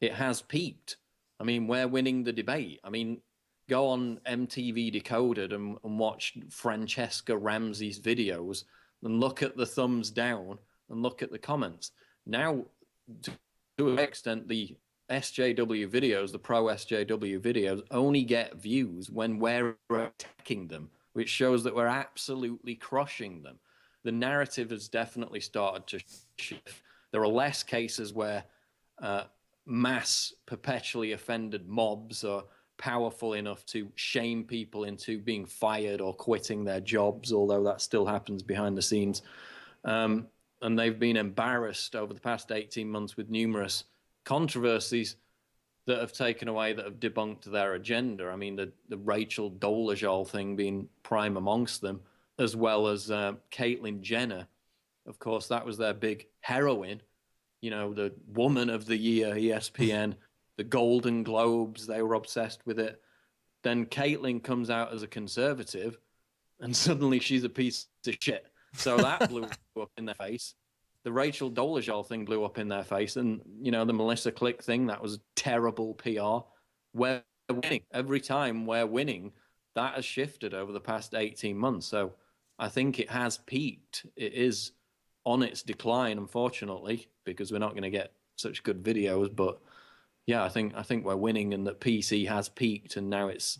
it has peaked. I mean, we're winning the debate. I mean, go on MTV Decoded and watch Francesca Ramsey's videos and look at the thumbs down and look at the comments. Now, to an extent, the SJW videos, the pro SJW videos, only get views when we're attacking them, which shows that we're absolutely crushing them. The narrative has definitely started to shift. There are less cases where mass perpetually offended mobs are powerful enough to shame people into being fired or quitting their jobs, although that still happens behind the scenes. And they've been embarrassed over the past 18 months with numerous controversies that have taken away, that have debunked their agenda. I mean, the Rachel Dolezal thing being prime amongst them, as well as Caitlyn Jenner. Of course, that was their big heroine, you know, the woman of the year, ESPN, the Golden Globes, they were obsessed with it. Then Caitlyn comes out as a conservative, and suddenly she's a piece of shit. So that blew up in their face. The Rachel Dolezal thing blew up in their face. And, you know, the Melissa Click thing, that was terrible PR. We're winning. Every time we're winning, that has shifted over the past 18 months. So I think it has peaked. It is on its decline, unfortunately, because we're not going to get such good videos. But yeah, I think we're winning, and that PC has peaked, and now it's,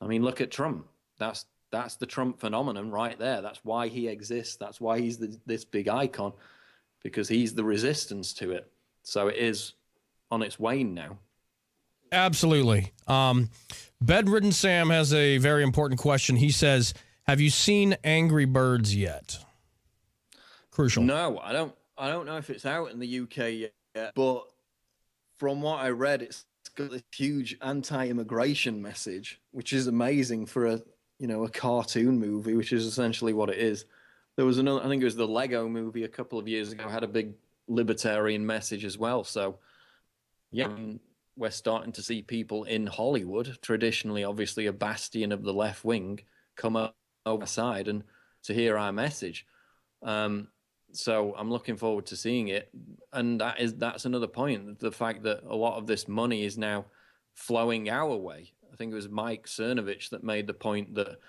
I mean, look at Trump. That's the Trump phenomenon right there. That's why he exists. That's why he's this big icon, because he's the resistance to it. So it is on its wane now. Absolutely. Bedridden Sam has a very important question. He says, have you seen Angry Birds yet? Crucial. No, I don't know if it's out in the UK yet, but from what I read, it's got this huge anti-immigration message, which is amazing for a cartoon movie, which is essentially what it is. There was another, I think it was the Lego movie a couple of years ago, had a big libertarian message as well. So yeah, we're starting to see people in Hollywood, traditionally obviously a bastion of the left wing, come over side and to hear our message. So I'm looking forward to seeing it. And that's another point, the fact that a lot of this money is now flowing our way. I think it was Mike Cernovich that made the point that,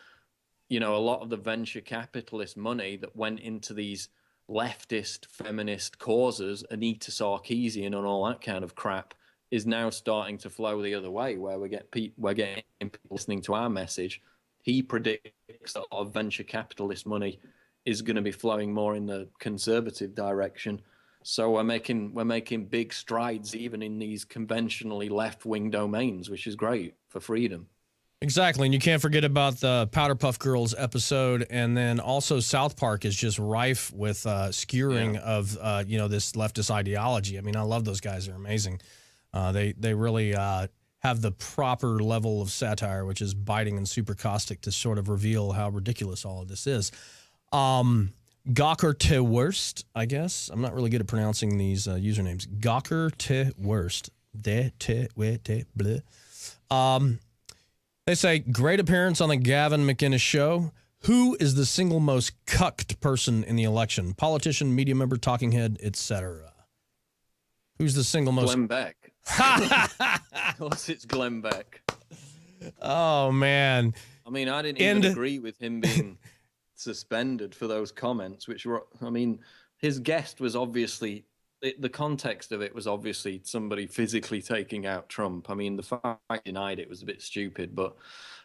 you know, a lot of the venture capitalist money that went into these leftist feminist causes, Anita Sarkeesian and all that kind of crap, is now starting to flow the other way, where we're getting people listening to our message. He predicts that a lot of venture capitalist money is going to be flowing more in the conservative direction. So we're making big strides even in these conventionally left-wing domains, which is great for freedom. Exactly, and you can't forget about the Powder Puff Girls episode, and then also South Park is just rife with skewering of this leftist ideology. I mean, I love those guys; they're amazing. They really have the proper level of satire, which is biting and super caustic, to sort of reveal how ridiculous all of this is. Gawker to Worst, I guess. I'm not really good at pronouncing these usernames. Gawker to Worst. De te we te bleh. They say, great appearance on the Gavin McInnes show. Who is the single most cucked person in the election? Politician, media member, talking head, etc. Who's the single most? Glenn Beck. Of course, it's Glenn Beck. Oh, man. I mean, I didn't even agree with him being suspended for those comments, which were, I mean, his guest was obviously, the context of it was obviously somebody physically taking out Trump. I mean, the fact I denied it was a bit stupid, but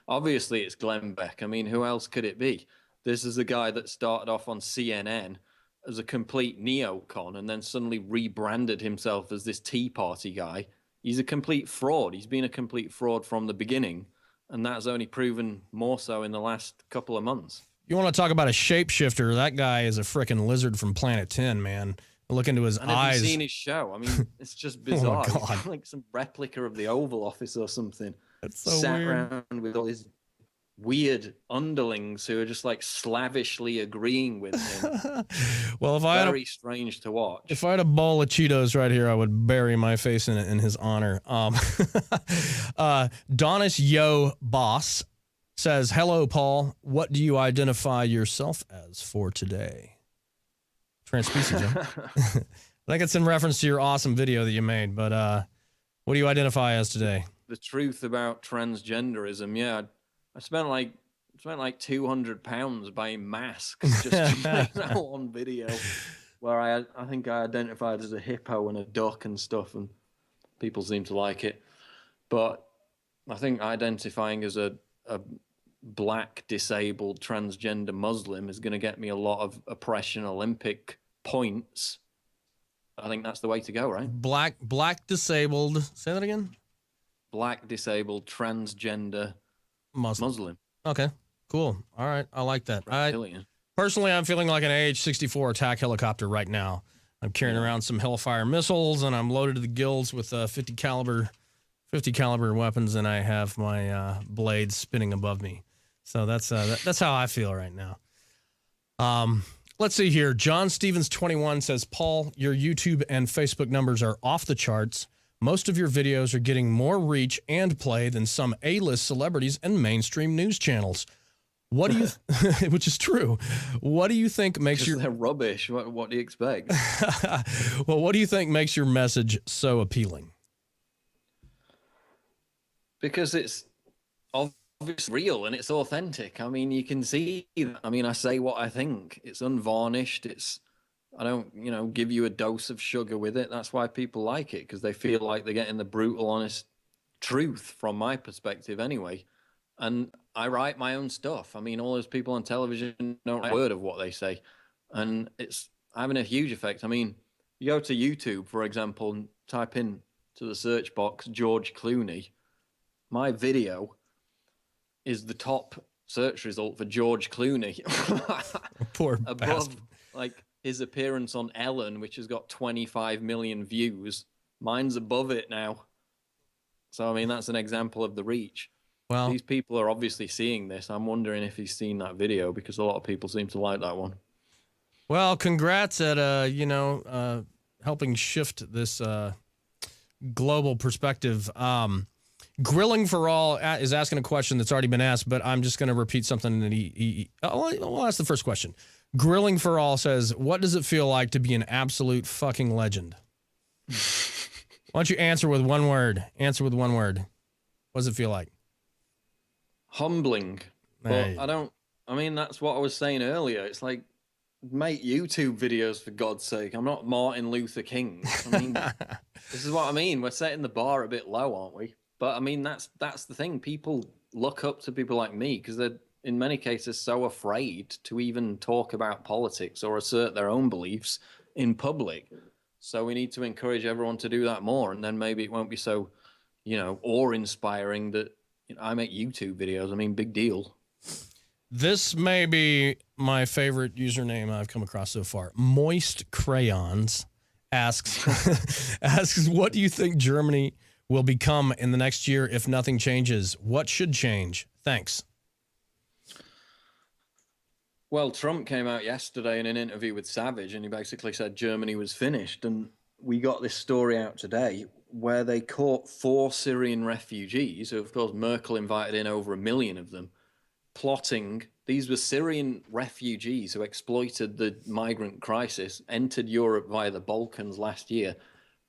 obviously it's Glenn Beck. I mean, who else could it be? This is a guy that started off on CNN as a complete neocon and then suddenly rebranded himself as this Tea Party guy. He's a complete fraud. He's been a complete fraud from the beginning, and that's only proven more so in the last couple of months. You want to talk about a shapeshifter? That guy is a freaking lizard from Planet 10, man. Look into his eyes. Have you seen his show? I mean, it's just bizarre. Oh, God. He's like some replica of the Oval Office or something. That's so Sat weird. around with all his weird underlings who are just like slavishly agreeing with him. Well, if I had very strange to watch. If I had a bowl of Cheetos right here, I would bury my face in it in his honor. Donis Yo Boss says, hello, Paul. What do you identify yourself as for today? Transpecies, huh? I think it's in reference to your awesome video that you made, but what do you identify as today? The truth about transgenderism, yeah. I spent like 200 pounds buying masks just to make that one video where I think I identified as a hippo and a duck and stuff, and people seem to like it. But I think identifying as a black disabled transgender Muslim is going to get me a lot of oppression Olympic points. I think that's the way to go, right? Black disabled. Say that again. Black disabled transgender Muslim. Okay, cool. All right, I like that. Reptilian. Personally, I'm feeling like an AH-64 attack helicopter right now. I'm carrying around some Hellfire missiles, and I'm loaded to the gills with 50 caliber weapons, and I have my blades spinning above me. So that's how I feel right now. Let's see here. John Stevens 21 says, Paul, your YouTube and Facebook numbers are off the charts. Most of your videos are getting more reach and play than some A-list celebrities and mainstream news channels. What do you, which is true. What do you think makes They're rubbish. What do you expect? Well, what do you think makes your message so appealing? Because it's obviously real and it's authentic. I mean, you can see that. I mean, I say what I think. It's unvarnished. I don't, give you a dose of sugar with it. That's why people like it, because they feel like they're getting the brutal, honest truth from my perspective anyway. And I write my own stuff. I mean, all those people on television don't write a word of what they say. And it's having a huge effect. I mean, you go to YouTube, for example, and type in to the search box, George Clooney. My video is the top search result for George Clooney. Poor above bastard. like his appearance on Ellen, which has got 25 million views. Mine's above it now. So I mean, that's an example of the reach. Well, these people are obviously seeing this. I'm wondering if he's seen that video, because a lot of people seem to like that one. Well, congrats at helping shift this global perspective. Grilling for All is asking a question that's already been asked, but I'm just going to repeat something that I'll ask the first question. Grilling for All says, what does it feel like to be an absolute fucking legend? Why don't you answer with one word? Answer with one word. What does it feel like? Humbling. Hey. But that's what I was saying earlier. It's like, make YouTube videos for God's sake. I'm not Martin Luther King. I mean, this is what I mean. We're setting the bar a bit low, aren't we? But I mean, that's the thing. People look up to people like me because they're, in many cases, so afraid to even talk about politics or assert their own beliefs in public. So we need to encourage everyone to do that more, and then maybe it won't be so, awe-inspiring that I make YouTube videos. I mean, big deal. This may be my favorite username I've come across so far. Moist Crayons asks asks, what do you think Germany will become in the next year if nothing changes? What should change? Thanks. Well, Trump came out yesterday in an interview with Savage, and he basically said Germany was finished. And we got this story out today where they caught 4 Syrian refugees, who, of course, Merkel invited in over 1 million of them, plotting. These were Syrian refugees who exploited the migrant crisis, entered Europe via the Balkans last year,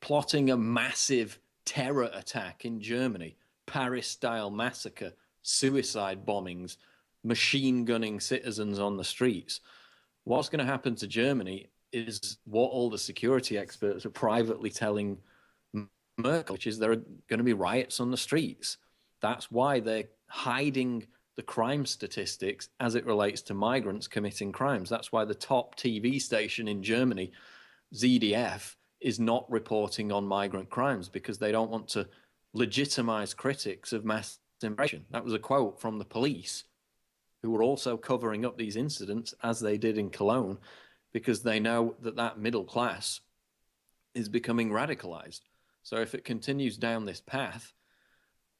plotting a massive terror attack in Germany, Paris-style massacre, suicide bombings, machine gunning citizens on the streets. What's going to happen to Germany is what all the security experts are privately telling Merkel, which is there are going to be riots on the streets. That's why they're hiding the crime statistics as it relates to migrants committing crimes. That's why the top TV station in Germany, ZDF, is not reporting on migrant crimes, because they don't want to legitimize critics of mass immigration. That was a quote from the police, who were also covering up these incidents as they did in Cologne, because they know that that middle class is becoming radicalized. So if it continues down this path,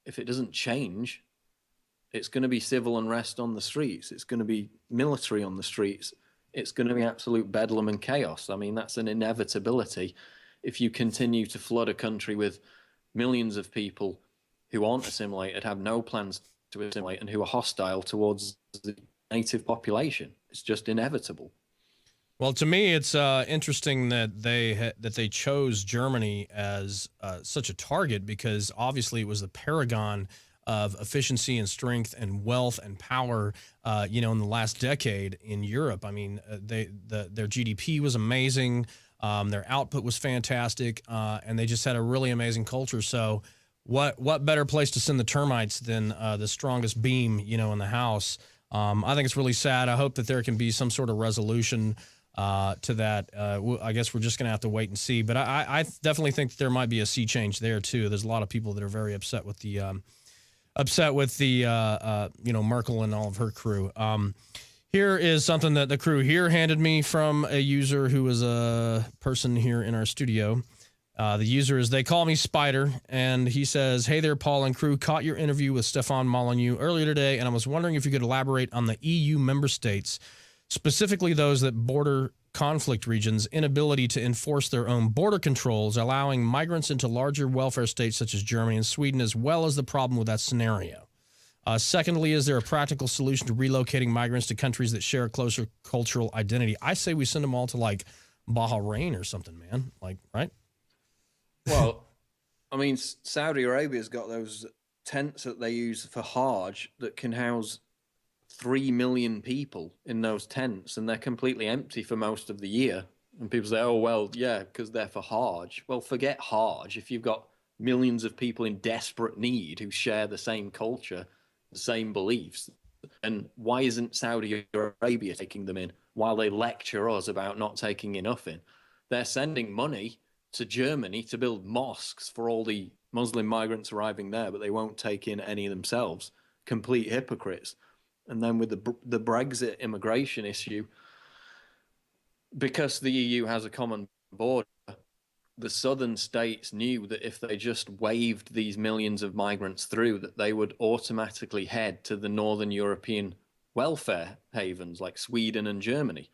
if it doesn't change, it's going to be civil unrest on the streets. It's going to be military on the streets. It's going to be absolute bedlam and chaos. I mean, that's an inevitability if you continue to flood a country with millions of people who aren't assimilated, have no plans to assimilate, and who are hostile towards the native population. It's just inevitable. Well, to me, it's interesting that they chose Germany as such a target, because obviously it was the paragon of efficiency and strength and wealth and power, in the last decade in Europe. I mean, their GDP was amazing, their output was fantastic, and they just had a really amazing culture. So, what better place to send the termites than the strongest beam, in the house? I think it's really sad. I hope that there can be some sort of resolution to that. I guess we're just going to have to wait and see. But I definitely think that there might be a sea change there too. There's a lot of people that are very upset with the Merkel and all of her crew. Here is something that the crew here handed me from a user who is a person here in our studio. The user is, they call me Spider, and he says, "Hey there, Paul and crew. Caught your interview with Stefan Molyneux earlier today, and I was wondering if you could elaborate on the EU member states, specifically those that border conflict regions' inability to enforce their own border controls, allowing migrants into larger welfare states such as Germany and Sweden, as well as the problem with that scenario. Secondly, is there a practical solution to relocating migrants to countries that share a closer cultural identity?" I say we send them all to like Bahrain or something, man. Like, right? Well, I mean, Saudi Arabia's got those tents that they use for Hajj that can house 3 million people in those tents, and they're completely empty for most of the year. And people say, "Oh, well, yeah, because they're for Hajj." Well, forget Hajj. If you've got millions of people in desperate need who share the same culture, the same beliefs, and why isn't Saudi Arabia taking them in while they lecture us about not taking enough in? They're sending money to Germany to build mosques for all the Muslim migrants arriving there, but they won't take in any themselves. Complete hypocrites. And then with the Brexit immigration issue, because the EU has a common border, the southern states knew that if they just waved these millions of migrants through, that they would automatically head to the northern European welfare havens like Sweden and Germany.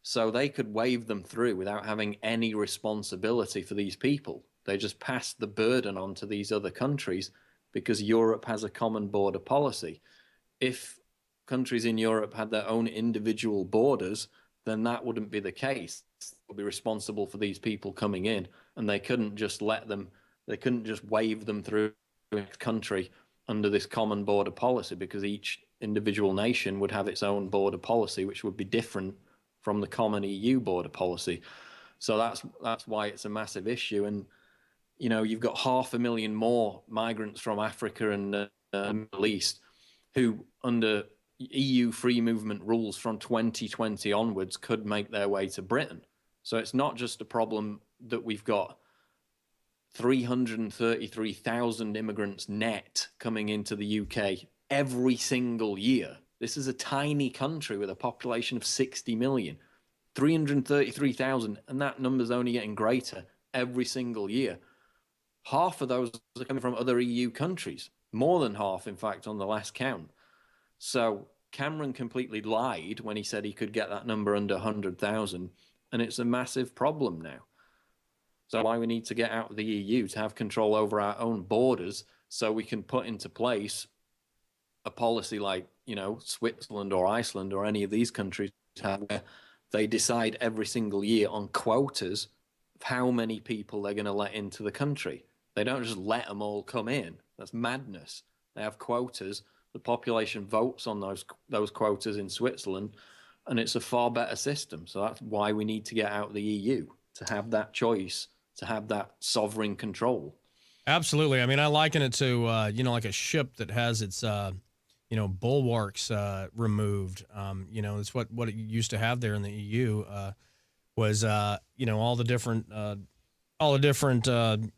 So they could wave them through without having any responsibility for these people. They just passed the burden on to these other countries because Europe has a common border policy. If countries in Europe had their own individual borders, then that wouldn't be the case. They would be responsible for these people coming in, and they couldn't just wave them through a country under this common border policy, because each individual nation would have its own border policy, which would be different from the common EU border policy. So that's why it's a massive issue. And, you've got 500,000 more migrants from Africa and the Middle East who, under EU free movement rules from 2020 onwards, could make their way to Britain. So it's not just a problem that we've got 333,000 immigrants net coming into the UK every single year. This is a tiny country with a population of 60 million. 333,000, and that number's only getting greater every single year. Half of those are coming from other EU countries, more than half, in fact, on the last count. So Cameron completely lied when he said he could get that number under 100,000, and it's a massive problem now. So why we need to get out of the EU to have control over our own borders so we can put into place a policy like, Switzerland or Iceland or any of these countries have, where they decide every single year on quotas of how many people they're going to let into the country. They don't just let them all come in. That's madness. They have quotas. The population votes on those quotas in Switzerland, and it's a far better system. So that's why we need to get out of the EU, to have that choice, to have that sovereign control. Absolutely. I mean, I liken it to, like a ship that has its, bulwarks removed. It's what it used to have there in the EU was, all the different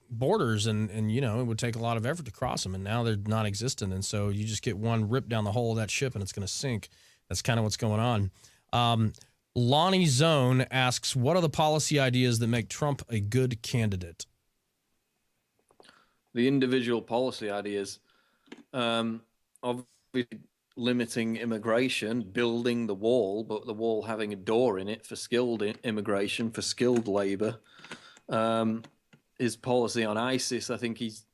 borders, and it would take a lot of effort to cross them, and now they're non-existent. And so you just get one rip down the hull of that ship and it's going to sink. That's kind of what's going on. Lonnie Zone asks, what are the policy ideas that make Trump a good candidate? The individual policy ideas, obviously limiting immigration, building the wall, but the wall having a door in it for skilled immigration, for skilled labor. His policy on ISIS, I think he's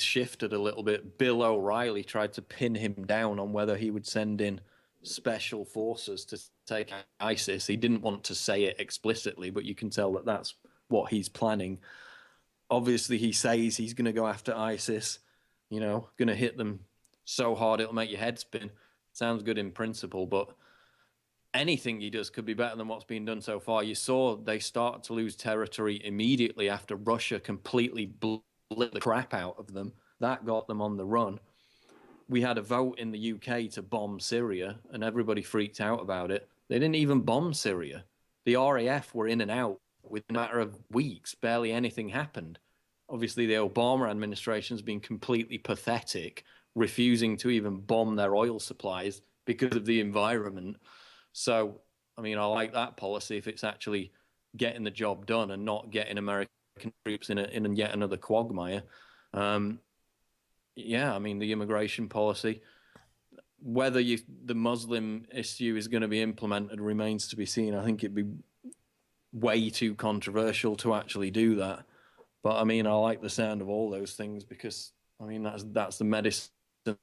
shifted a little bit. Bill O'Reilly tried to pin him down on whether he would send in special forces to take ISIS. He didn't want to say it explicitly, but you can tell that that's what he's planning. Obviously, he says he's going to go after ISIS, going to hit them so hard it'll make your head spin. Sounds good in principle, but anything he does could be better than what's been done so far. You saw they start to lose territory immediately after Russia completely blew the crap out of them. That got them on the run. We had a vote in the UK to bomb Syria, and everybody freaked out about it. They didn't even bomb Syria. The RAF were in and out within a matter of weeks. Barely anything happened. Obviously, the Obama administration's been completely pathetic, refusing to even bomb their oil supplies because of the environment. So, I like that policy if it's actually getting the job done and not getting American troops in yet another quagmire. The immigration policy, whether the Muslim issue is going to be implemented remains to be seen. I think it'd be way too controversial to actually do that. But I like the sound of all those things because that's the medicine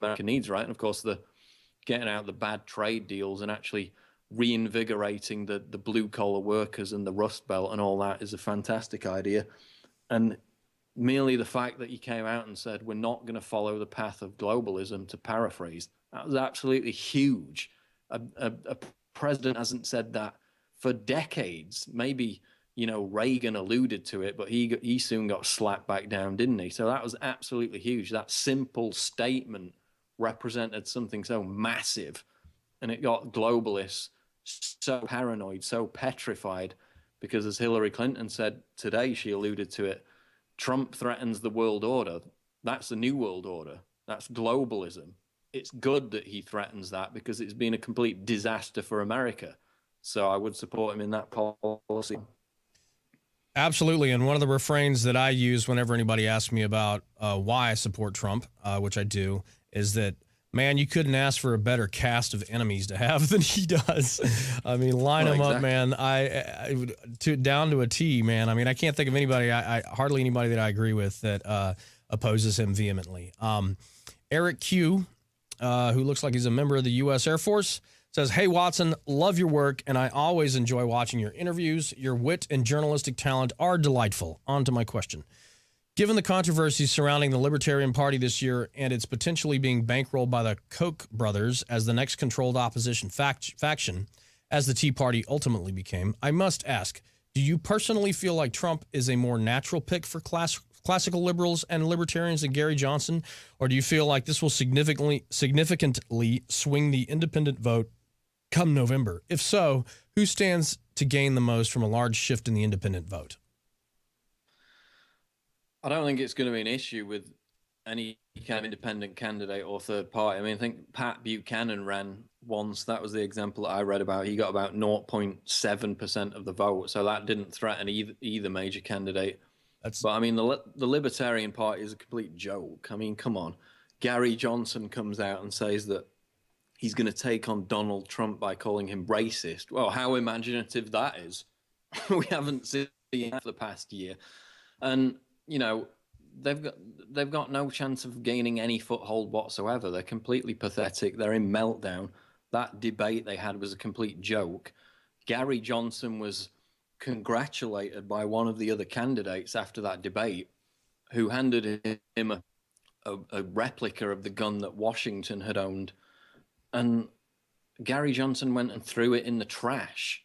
America needs, right? And of course, the getting out the bad trade deals and actually reinvigorating the blue collar workers and the Rust Belt and all that is a fantastic idea. And merely the fact that he came out and said, we're not going to follow the path of globalism, to paraphrase, that was absolutely huge. A president hasn't said that for decades. Maybe, Reagan alluded to it, but he soon got slapped back down, didn't he? So that was absolutely huge. That simple statement represented something so massive, and it got globalists so paranoid, so petrified, because as Hillary Clinton said today, she alluded to it, Trump threatens the world order. That's the new world order. That's globalism. It's good that he threatens that because it's been a complete disaster for America. So I would support him in that policy. Absolutely. And one of the refrains that I use whenever anybody asks me about why I support Trump, which I do, is that, man, you couldn't ask for a better cast of enemies to have than he does. Line him up, man. Down to a T, man. I can't think of anybody, hardly anybody that I agree with that opposes him vehemently. Eric Q, who looks like he's a member of the U.S. Air Force, says, hey, Watson, love your work, and I always enjoy watching your interviews. Your wit and journalistic talent are delightful. On to my question. Given the controversy surrounding the Libertarian Party this year and its potentially being bankrolled by the Koch brothers as the next controlled opposition faction, as the Tea Party ultimately became, I must ask, do you personally feel like Trump is a more natural pick for classical liberals and libertarians than Gary Johnson, or do you feel like this will significantly swing the independent vote come November? If so, who stands to gain the most from a large shift in the independent vote? I don't think it's going to be an issue with any kind of independent candidate or third party. I mean, I think Pat Buchanan ran once. That was the example that I read about. He got about 0.7% of the vote, so that didn't threaten either major candidate. But I mean, the Libertarian Party is a complete joke. I mean, come on. Gary Johnson comes out and says that he's going to take on Donald Trump by calling him racist. Well, how imaginative that is. We haven't seen that for the past year. And, you know, they've got no chance of gaining any foothold whatsoever. They're completely pathetic. They're in meltdown. That debate they had was a complete joke. Gary Johnson was congratulated by one of the other candidates after that debate, who handed him a replica of the gun that Washington had owned. And Gary Johnson went and threw it in the trash.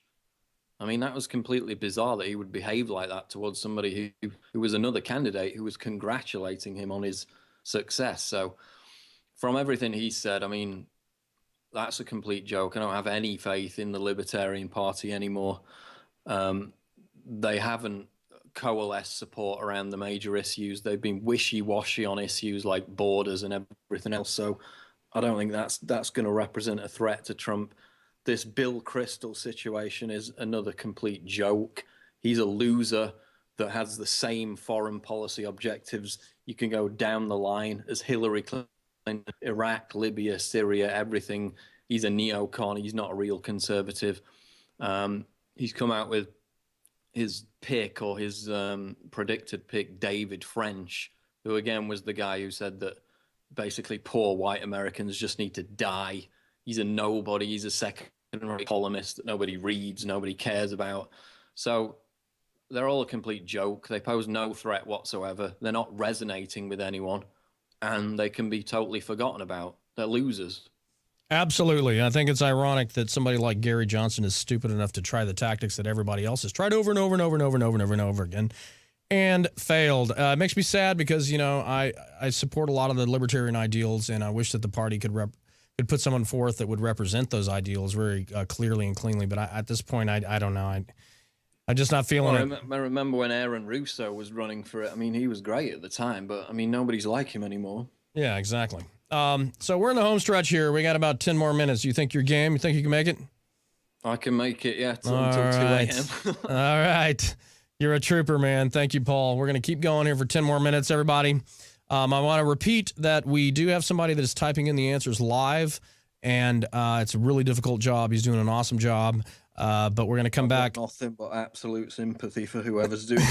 I mean, that was completely bizarre that he would behave like that towards somebody who was another candidate who was congratulating him on his success. So from everything he said, I mean, that's a complete joke. I don't have any faith in the Libertarian Party anymore. They haven't coalesced support around the major issues. They've been wishy-washy on issues like borders and everything else. So I don't think that's going to represent a threat to Trump. This Bill Kristol situation is another complete joke. He's a loser that has the same foreign policy objectives. You can go down the line as Hillary Clinton, Iraq, Libya, Syria, everything. He's a neocon. He's not a real conservative. He's come out with his pick, or his predicted pick, David French, who again was the guy who said that basically poor white Americans just need to die. He's a nobody. He's a second-rate columnist that nobody reads, nobody cares about. So they're all a complete joke. They pose no threat whatsoever. They're not resonating with anyone, and they can be totally forgotten about. They're losers. Absolutely. I think it's ironic that somebody like Gary Johnson is stupid enough to try the tactics that everybody else has tried over and over and over and over and over and over and over again and failed. It makes me sad because, you know, I support a lot of the libertarian ideals, and I wish that the party could put someone forth that would represent those ideals very clearly and cleanly. But at this point, I don't know. I'm just not feeling it. I remember when Aaron Russo was running for it. I mean, he was great at the time, but I mean, nobody's like him anymore. Yeah, exactly. So we're in the home stretch here. We got about 10 more minutes. You think you're game? You think you can make it? I can make it, yeah, until 2 a.m. All right. You're a trooper, man. Thank you, Paul. We're going to keep going here for 10 more minutes, everybody. I want to repeat that we do have somebody that is typing in the answers live, and it's a really difficult job. He's doing an awesome job. But we're going to come back. Nothing but absolute sympathy for whoever's doing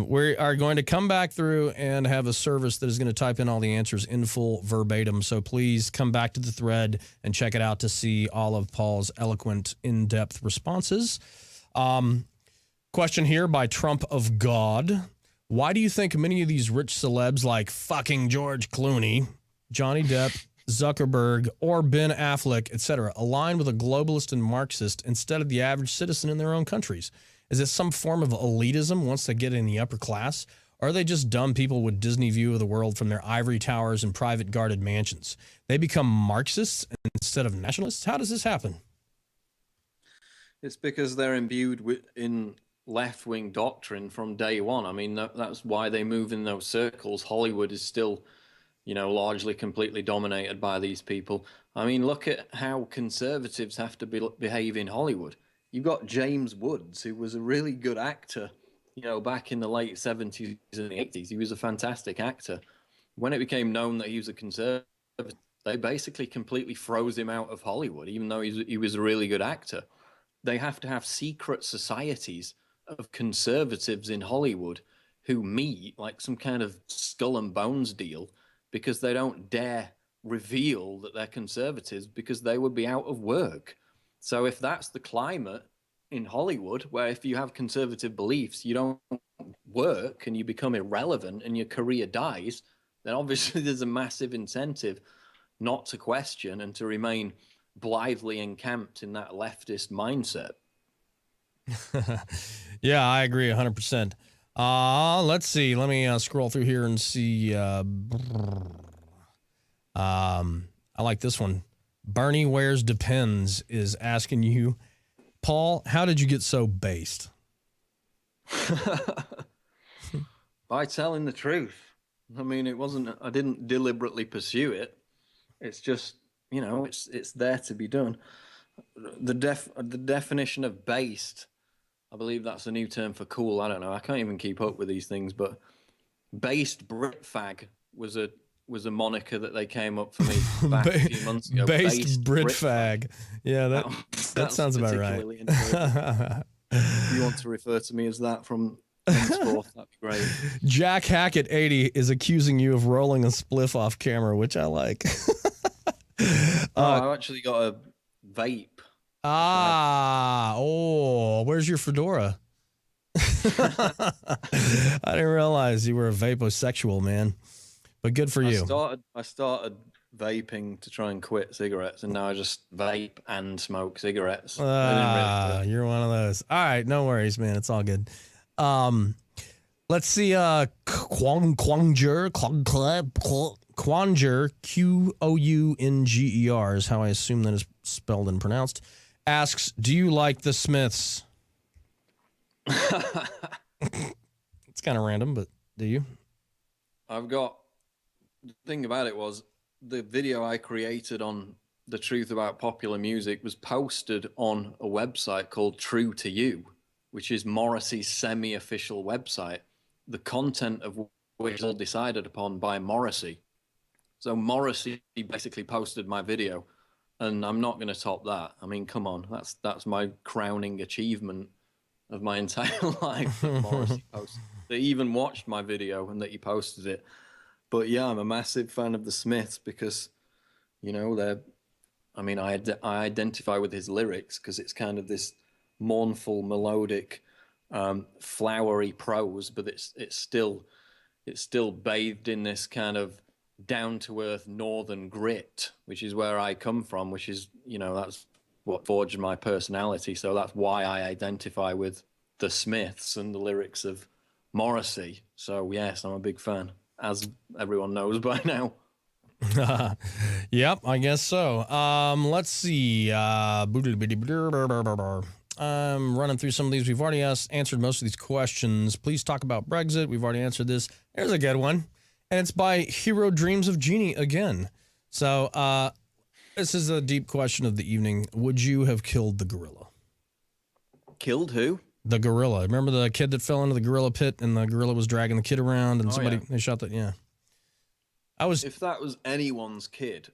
We are going to come back through and have a service that is going to type in all the answers in full verbatim. So please come back to the thread and check it out to see all of Paul's eloquent, in-depth responses. Question here by Trump of God. Why do you think many of these rich celebs like fucking George Clooney, Johnny Depp, Zuckerberg, or Ben Affleck, etc., align with a globalist and Marxist instead of the average citizen in their own countries? Is it some form of elitism once they get in the upper class? Or are they just dumb people with Disney view of the world from their ivory towers and private guarded mansions? They become Marxists instead of nationalists? How does this happen? It's because they're imbued in left-wing doctrine from day one. I mean, that's why they move in those circles. Hollywood is still, you know, largely completely dominated by these people. I mean, look at how conservatives have to behave in Hollywood. You've got James Woods, who was a really good actor, you know, back in the late 70s and the 80s. He was a fantastic actor. When it became known that he was a conservative, they basically completely froze him out of Hollywood, even though he was a really good actor. They have to have secret societies of conservatives in Hollywood who meet like some kind of skull and bones deal, because they don't dare reveal that they're conservatives because they would be out of work. So if that's the climate in Hollywood, where if you have conservative beliefs, you don't work and you become irrelevant and your career dies, then obviously there's a massive incentive not to question and to remain blithely encamped in that leftist mindset. Yeah, I agree 100%. Let's see. Let me scroll through here and see. I like this one. Bernie Wears Depends is asking you, Paul, how did you get so based? By telling the truth. I mean, I didn't deliberately pursue it. It's just, it's there to be done. The definition of based, I believe that's a new term for cool. I don't know. I can't even keep up with these things, but based Brit fag was a moniker that they came up for me back a few months ago. Based Brit fag. Yeah, that sounds about right. If you want to refer to me as that from henceforth, that'd be great. Jack Hackett 80 is accusing you of rolling a spliff off camera, which I like. I've actually got a vape. Where's your fedora? I didn't realize you were a vaposexual, man. But good for you. I started vaping to try and quit cigarettes, and now I just vape and smoke cigarettes. You're one of those. All right, no worries, man. It's all good. Let's see. Quanger, Quounger is how I assume that is spelled and pronounced. Asks, do you like the Smiths? It's kind of random, but do you? The thing about it was the video I created on the truth about popular music was posted on a website called True to You, which is Morrissey's semi-official website, the content of which is all decided upon by Morrissey. So Morrissey basically posted my video, and I'm not going to top that. I mean, come on, that's my crowning achievement of my entire life that Morrissey posted. They even watched my video and that he posted it. But yeah, I'm a massive fan of the Smiths because, I identify with his lyrics because it's kind of this mournful, melodic, flowery prose, but it's still bathed in this kind of down-to-earth northern grit, which is where I come from, which is, that's what forged my personality. So that's why I identify with the Smiths and the lyrics of Morrissey. So yes, I'm a big fan, as everyone knows by now. Yep, I guess so. Let's see. I'm running through some of these. We've already answered most of these questions. Please talk about Brexit. We've already answered this. There's a good one. And it's by Hero Dreams of Genie again. So this is a deep question of the evening. Would you have killed the gorilla? Killed who? The gorilla. Remember the kid that fell into the gorilla pit and the gorilla was dragging the kid around and they shot that? Yeah. If that was anyone's kid,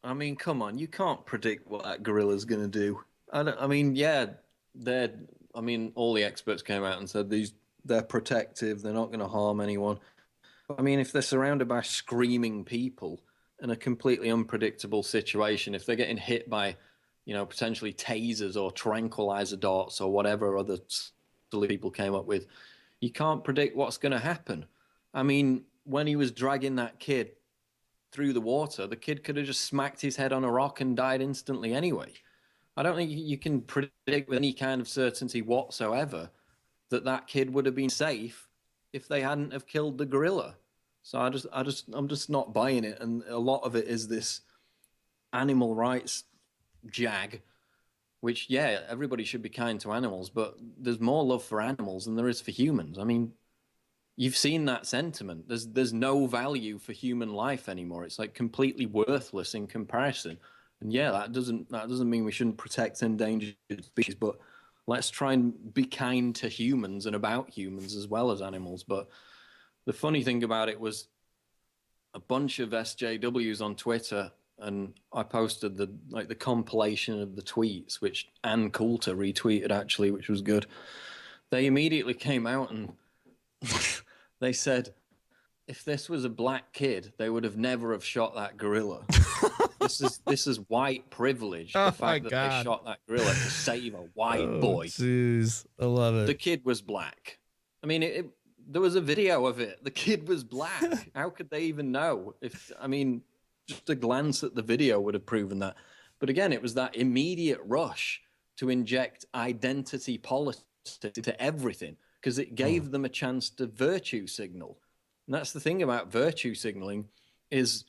I mean, come on, you can't predict what that gorilla's going to do. All the experts came out and said they're protective, they're not going to harm anyone. I mean, if they're surrounded by screaming people in a completely unpredictable situation, if they're getting hit by, potentially tasers or tranquilizer darts or whatever other silly people came up with, you can't predict what's going to happen. I mean, when he was dragging that kid through the water, the kid could have just smacked his head on a rock and died instantly anyway. I don't think you can predict with any kind of certainty whatsoever that kid would have been safe if they hadn't have killed the gorilla. So I'm just not buying it. And a lot of it is this animal rights jag, which, yeah, everybody should be kind to animals, but there's more love for animals than there is for humans. I mean, you've seen that sentiment. There's no value for human life anymore. It's like completely worthless in comparison. And yeah, that doesn't mean we shouldn't protect endangered species, but let's try and be kind to humans and about humans as well as animals. But the funny thing about it was a bunch of SJWs on Twitter, and I posted the compilation of the tweets, which Ann Coulter retweeted actually, which was good. They immediately came out and they said, if this was a black kid, they would have never have shot that gorilla. This is white privilege. The fact that they shot that gorilla to save a white boy. Jeez, I love it. The kid was black. I mean, there was a video of it. The kid was black. How could they even know? Just a glance at the video would have proven that. But again, it was that immediate rush to inject identity politics into everything because it gave them a chance to virtue signal. And that's the thing about virtue signaling is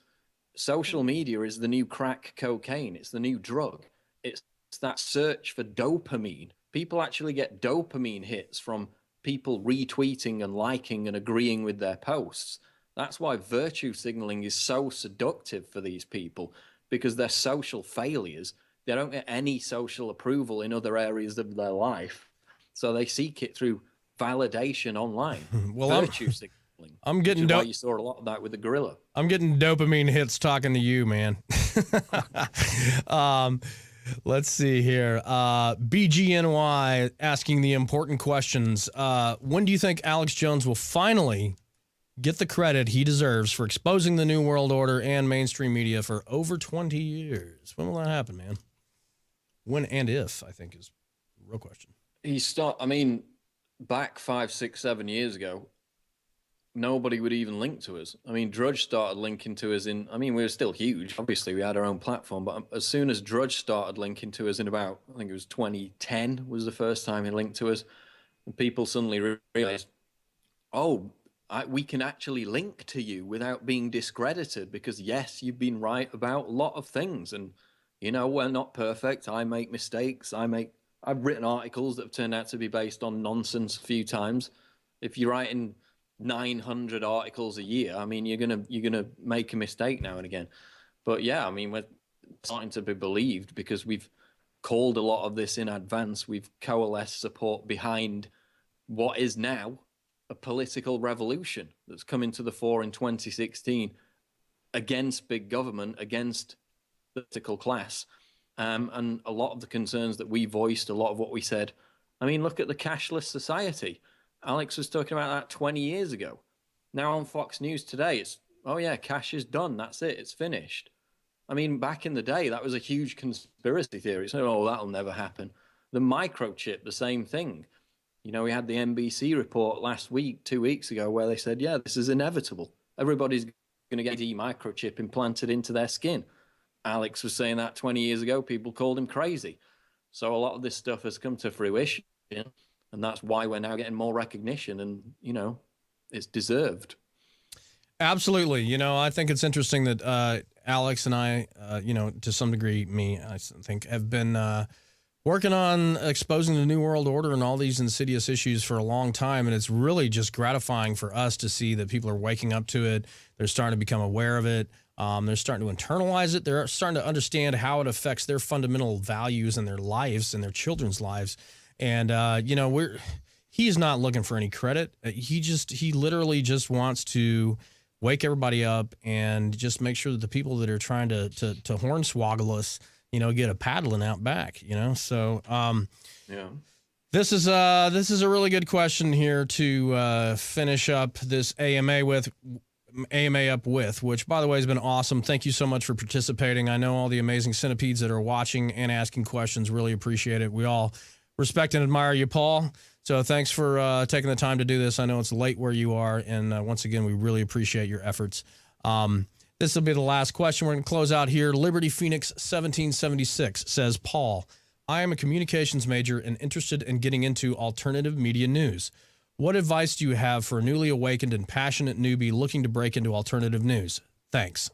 social media is the new crack cocaine. It's the new drug. It's that search for dopamine. People actually get dopamine hits from people retweeting and liking and agreeing with their posts. That's why virtue signaling is so seductive for these people, because they're social failures. They don't get any social approval in other areas of their life. So they seek it through validation online. Well, virtue signaling. I'm getting why you saw a lot of that with the gorilla. I'm getting dopamine hits talking to you, man. Let's see here. BGNY asking the important questions. When do you think Alex Jones will finally get the credit he deserves for exposing the New World Order and mainstream media for over 20 years? When will that happen, man? When and if, I think, is the real question. Back 5, 6, 7 years ago, nobody would even link to us. Drudge started linking to us we were still huge. Obviously, we had our own platform, but as soon as Drudge started linking to us in about, I think it was 2010 was the first time he linked to us, and people suddenly realized, we can actually link to you without being discredited, because yes, you've been right about a lot of things, and we're not perfect. I make mistakes. I've written articles that have turned out to be based on nonsense a few times. If you're writing 900 articles a year, you're gonna make a mistake now and again. But yeah, we're starting to be believed because we've called a lot of this in advance. We've coalesced support behind what is now a political revolution that's coming to the fore in 2016 against big government, against the political class. And a lot of the concerns that we voiced, a lot of what we said, look at the cashless society. Alex was talking about that 20 years ago. Now on Fox News today, it's, cash is done. That's it. It's finished. Back in the day, that was a huge conspiracy theory. So, that'll never happen. The microchip, the same thing. We had the NBC report last week, 2 weeks ago, where they said, this is inevitable. Everybody's going to get a microchip implanted into their skin. Alex was saying that 20 years ago. People called him crazy. So a lot of this stuff has come to fruition, and that's why we're now getting more recognition, and, it's deserved. Absolutely. I think it's interesting that Alex and I, to some degree, I think, have been working on exposing the New World Order and all these insidious issues for a long time. And it's really just gratifying for us to see that people are waking up to it. They're starting to become aware of it. They're starting to internalize it. They're starting to understand how it affects their fundamental values in their lives and their children's lives. And, he's not looking for any credit. He literally just wants to wake everybody up and just make sure that the people that are trying to hornswoggle us, get a paddling out back, So, yeah. This is a really good question here to finish up this AMA up with, which, by the way, has been awesome. Thank you so much for participating. I know all the amazing centipedes that are watching and asking questions. Really appreciate it. We all respect and admire you, Paul. So thanks for taking the time to do this. I know it's late where you are, and once again, we really appreciate your efforts. This will be the last question. We're going to close out here. Liberty Phoenix 1776 says, Paul, I am a communications major and interested in getting into alternative media news. What advice do you have for a newly awakened and passionate newbie looking to break into alternative news? Thanks.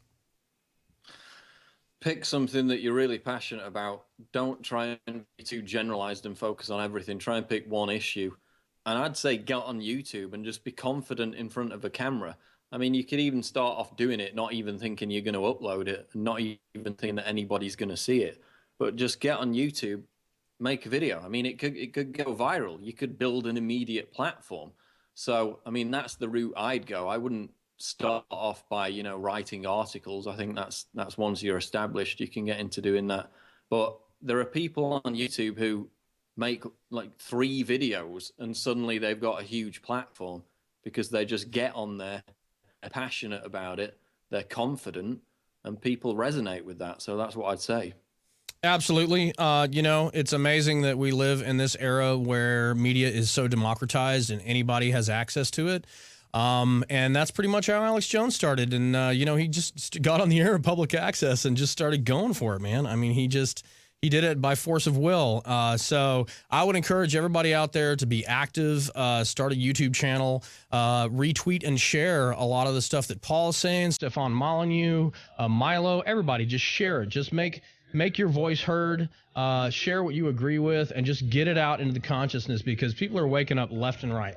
Pick something that you're really passionate about. Don't try and be too generalized and focus on everything. Try and pick one issue. And I'd say get on YouTube and just be confident in front of a camera. You could even start off doing it, not even thinking you're going to upload it, not even thinking that anybody's going to see it. But just get on YouTube, make a video. It could go viral. You could build an immediate platform. So, that's the route I'd go. I wouldn't start off by, writing articles. I think that's once you're established, you can get into doing that. But there are people on YouTube who make like 3 videos and suddenly they've got a huge platform because they just get on there, they're passionate about it, they're confident, and people resonate with that. So that's what I'd say. Absolutely. It's amazing that we live in this era where media is so democratized and anybody has access to it. And that's pretty much how Alex Jones started. And, he just got on the air of public access and just started going for it, man. He did it by force of will. So I would encourage everybody out there to be active, start a YouTube channel, retweet and share a lot of the stuff that Paul is saying, Stefan Molyneux, Milo, everybody, just share it. Just make make your voice heard, share what you agree with, and just get it out into the consciousness, because people are waking up left and right.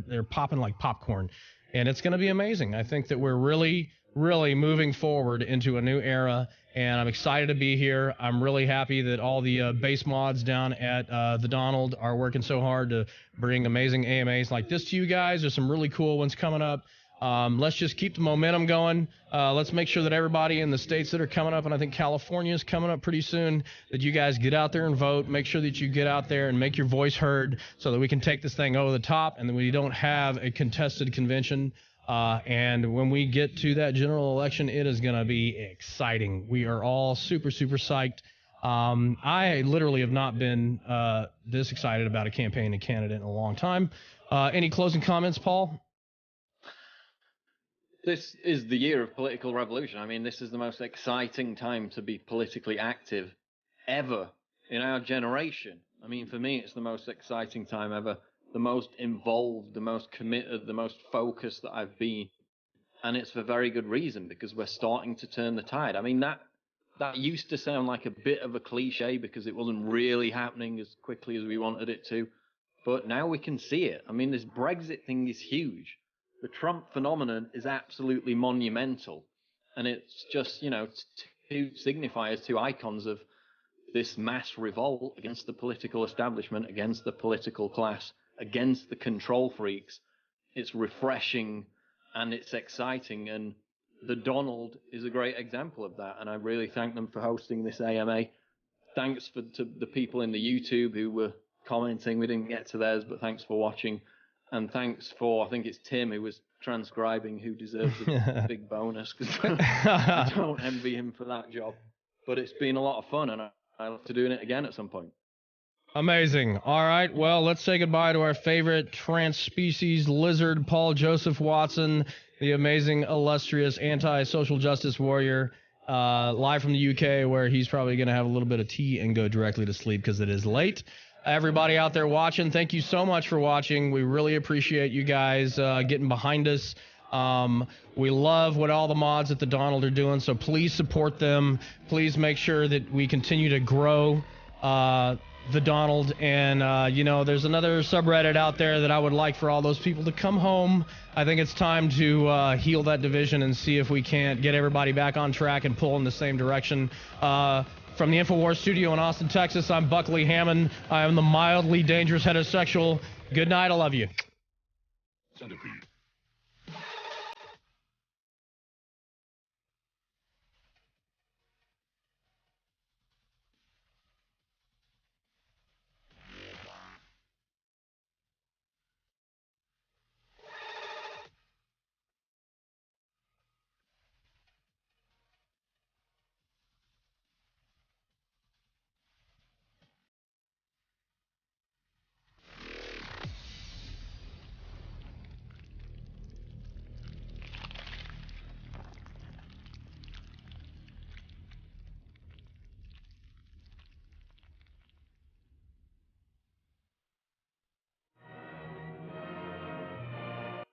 They're popping like popcorn, and it's going to be amazing. I think that we're really moving forward into a new era, and I'm excited to be here. I'm really happy that all the base mods down at the Donald are working so hard to bring amazing AMAs like this to you guys. There's some really cool ones coming up. Let's just keep the momentum going. Let's make sure that everybody in the states that are coming up, and I think California is coming up pretty soon, that you guys get out there and vote. Make sure that you get out there and make your voice heard so that we can take this thing over the top and that we don't have a contested convention. And when we get to that general election, it is going to be exciting. We are all super psyched. I literally have not been this excited about a campaign and candidate in a long time. Any closing comments, Paul? This is the year of political revolution. I mean, this is the most exciting time to be politically active ever in our generation. I mean, for me, it's the most exciting time ever, the most involved, the most committed, the most focused that I've been. And it's for very good reason, because we're starting to turn the tide. I mean, that used to sound like a bit of a cliche because it wasn't really happening as quickly as we wanted it to. But now we can see it. I mean, this Brexit thing is huge. The Trump phenomenon is absolutely monumental. And it's just, two signifiers, two icons of this mass revolt against the political establishment, against the political class, against the control freaks. It's refreshing and it's exciting. And the Donald is a great example of that. And I really thank them for hosting this AMA. Thanks to the people in the YouTube who were commenting. We didn't get to theirs, but thanks for watching. And thanks for, I think it's Tim who was transcribing, who deserves a big bonus, because I don't envy him for that job. But it's been a lot of fun, and I look to doing it again at some point. Amazing. All right, well, let's say goodbye to our favorite trans-species lizard, Paul Joseph Watson, the amazing, illustrious, anti-social justice warrior, live from the UK, where he's probably going to have a little bit of tea and go directly to sleep because it is late. Everybody out there watching, thank you so much for watching. We really appreciate you guys getting behind us. We love what all the mods at the Donald are doing, so please support them. Please make sure that we continue to grow the Donald. And, there's another subreddit out there that I would like for all those people to come home. I think it's time to heal that division and see if we can't get everybody back on track and pull in the same direction. From the Infowars studio in Austin, Texas, I'm Buckley Hammond. I am the mildly dangerous heterosexual. Good night. I love you. Centipede.